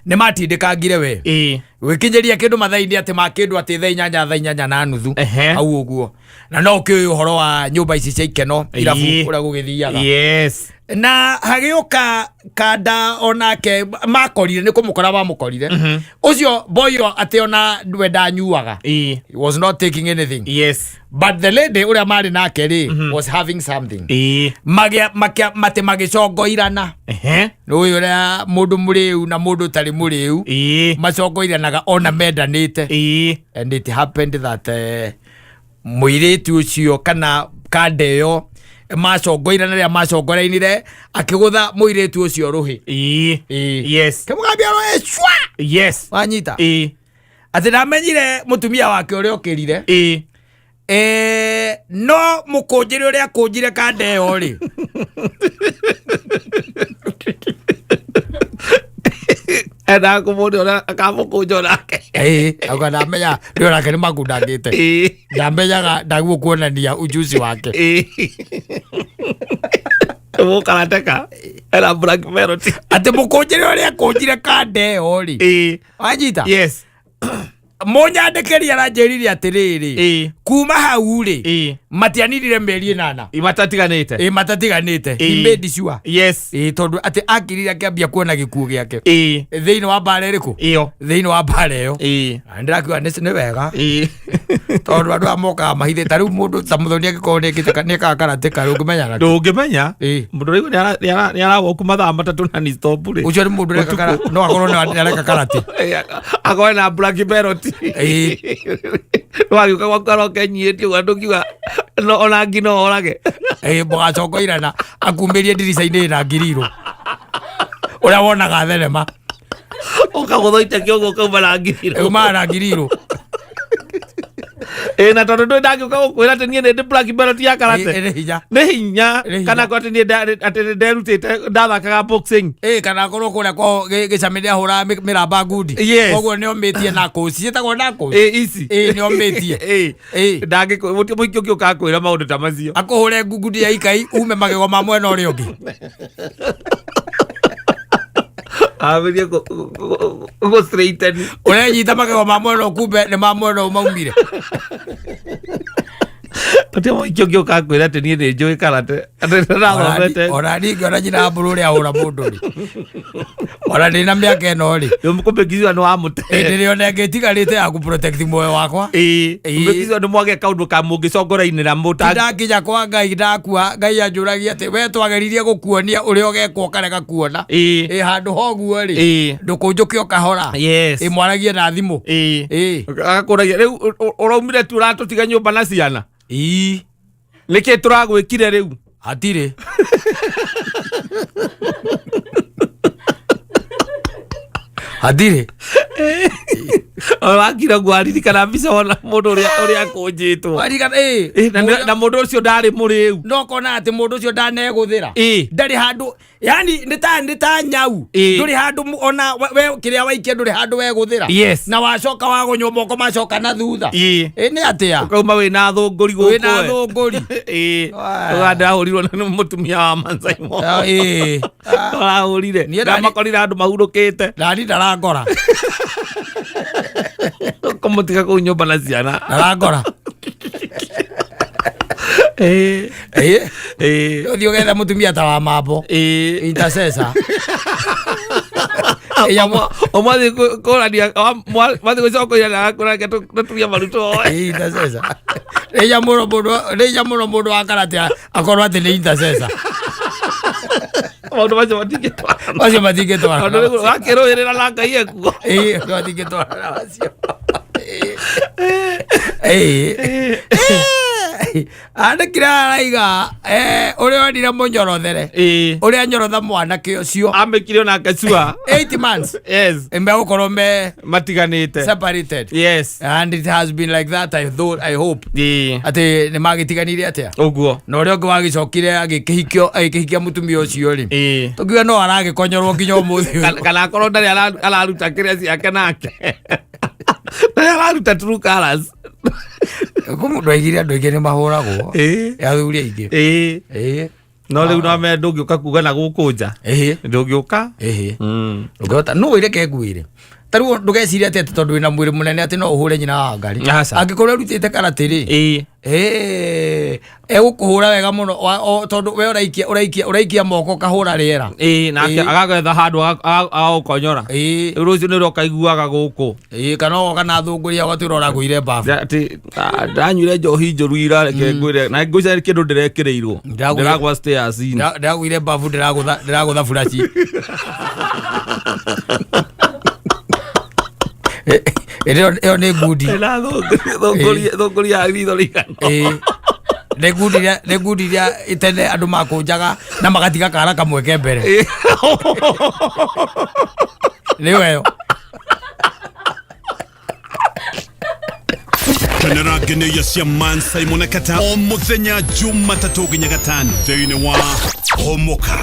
A: ne matindikangire we wikinyeria kindu mathaini ati ma kindu ati thaa 8 na nuthu au uguo na no kiuy uhoro wa nyumba ici cia ikeno irabu uria gugithiaga
B: yes
A: na hagiuka Kanda onake makorire ni kumukora bamukorire ucio boyo ati ona ndwenda nyuaga he was not taking anything
B: yes
A: but the lady uria mari nake ri was having something mate magicongoirana uyu uria mundu muriu na mundu tari muriu macongoiranaga ona mendanite and it happened that muiritu ucio kana Kanda iyo macongoirana ria macongorainire akigutha muiritu ucio ruhi
B: yes
A: kamugambia ro ecwa
B: yes
A: wanyita ati ndamenyire mutumia wake uria okirire no mukunjiri uria kunjire Kanda iyo ri
B: enda kumundi ona akamukunja nake
A: ndamenya ndio nake ni makundangite ndamenyaga ndaguo kuonania ujuzi wake
B: mukarateka era black melody
A: ati mukunjiri uria kunjire Kanda iyo ri wanyita
B: yes
A: munyandikiri aranjirire atiriri kuma hau ri matianirire meri 8
B: matatiganite
A: matatiganite made sure
B: yes
A: tondu ati akirire akiambia kuona gikuo giake thiini wa mbara iriku
B: iyo
A: thiini wa mbara iyo ndirakiwa ni wega tondu andu amoka mahithe ta riu mundu ta muthoni agikoo ni Karate karu ngimenya
B: ndungimenya mundu riu ni arawoku mathaa 3 na ni stop ri
A: ucio ni mundu reka Karate no akorwo ni areka Karate
B: akoe na black melody wagiuka gwakaroke nyiĩtio andu kiuga no ona ngino orage
A: mũgacongoirana akumbĩrie ndirica-inĩ na ngiriro ũrĩa wonaga thenema
B: ũkagũthoite kĩoguo ũkauma na ngiriro
A: umaga na ngiriro
B: na tondu ndå ndangĩũka gũkwĩra atĩ niĩ nĩ black melody ya Karate nĩ hinya kana ko atĩ nĩ nderutĩte ndathakaga boxing
A: kana korwo kũrĩa gĩcamĩ nĩ ahũraga mĩramba ngundi koguo nĩ omĩtie na kũci ĩtagwo na kũci
B: ici
A: nĩ omĩtie
B: mũingĩ ũngĩũkaga kwĩra maũndũ ta macio
A: akũhũre ngundi ya ikai ume magego ma mwena ũrĩa ũngĩ
B: abirie go straighten
A: urenyita magego ma mwena kumbe nĩ ma mwena umaumire
B: ati mũingĩ ũngĩũka kwĩra atĩ niĩ nĩ njũĩ Karate
A: ona ningĩ ona nyina mbũrũ ũrĩa ahũra mũndũ rĩ ona ndĩ na mĩaka ĩno rĩ
B: kũmbĩkithio nĩ wamũte
A: hĩndĩ ĩrĩa ngĩtigarĩte ya kũprotect muoyo wakwa
B: kũmbĩkithio nĩ mwage kaũndũ ka mũngĩcongorainĩra
A: ndakinya kwa Ngai ndakua Ngai anjũragia atĩ we twageririe gũkuonia ũrĩa ũgekwo ũkarega kuona handũ hoguo rĩ ndũkũnjũke ũkahora mwaragie na thimũ
B: agakũragia rĩu ũraumire tu ũratũtiga nyũmba na ciana nĩkĩ tũragwĩkire rĩu
A: hatirĩ hatirĩ
B: wakira gwaririkana mbica ona mũndũ ũrĩa akũnjĩtwo na mũndũ ũcio ndarĩ mũrĩu
A: no kona atĩ mũndũ ũcio ndanegũthĩra ndarĩ handũ yani nĩ ta nyau ndũrĩ handũ ona we kĩrĩa waikia ndũrĩ handũ wegũthĩra na wacoka wagũnywo moko macoka na thutha nĩ atĩa
B: ũkauma wĩna thũngũri gũkũ
A: wĩna thũngũri
B: ndahũrirwo nĩ mũtumia wa Mansaimo arahũrire ndamakorire andũ mahurũkĩte
A: nani ndarangora
B: kũmũtiga kũu nyũmba na ciana
A: ndarangora ũthiĩ ũgetha mũtumia ta wa mambo intercessor
B: ũmwathi kũrania mwathi gũcokoirana kũrania tũturia maruto
A: intercessor rĩja mũno mũndũ wa Karate akorwo atĩ nĩ intercessor
B: maũndũ macio matingĩtwara wakĩrũĩrĩra na Ngai ekuo
A: matingĩtwara macio andĩkire araiga ũrĩa onire mũnyorothere ũrĩa nyorotha mwanake ũcio
B: amĩkire onake cua
A: 8 months megũkorwo
B: matiganĩte
A: separated and it has been like that I hope atĩ nĩ magĩtiganire atĩa
B: ũguo
A: na ũrĩa ũngĩ wagĩcokire agĩkĩhikia mũtumia ũcio rĩ tũkiuga no aragĩkonyorwo nginya ũmũthĩ
B: kana akorwo ndarĩ araruta kĩrĩa ciake nake ndarĩ araruta true colors
A: mũndũ aigire andũ aingĩ nĩ mahũragwo athuri aingĩ
B: no rĩu no me ndũngĩũka kuga na gũkũ nja ndũngĩũka
A: no wĩreke nguĩre taru ndugeciria ati tondu wina mwiri munene ati no uhure nyina wa ngari angikorwo rutite karati ri egukuhura wega muno tondu we uraikia moko kahura riera
B: nake agagetha handu agukonyora rucio ni ro kaiguaga guku
A: kana kana thunguria gatwira uraguire bafu
B: ati ndanyuire njohi njoru ira reke ngwire na ngwica kindu ndirekireirwo ndiragwa stairs
A: ndiraguire bafu ndiragutha furashi Eo ne gudi.
B: Thongoria ritho rigano.
A: Ne gudi ria itene andu makunjaga na magatiga kara kamweke mbere. Ni weyo.
C: Kanara geneya cia Mansaimo na Katta o muthenya Jumatatu nginya Gatano thĩinĩ wa Homoka.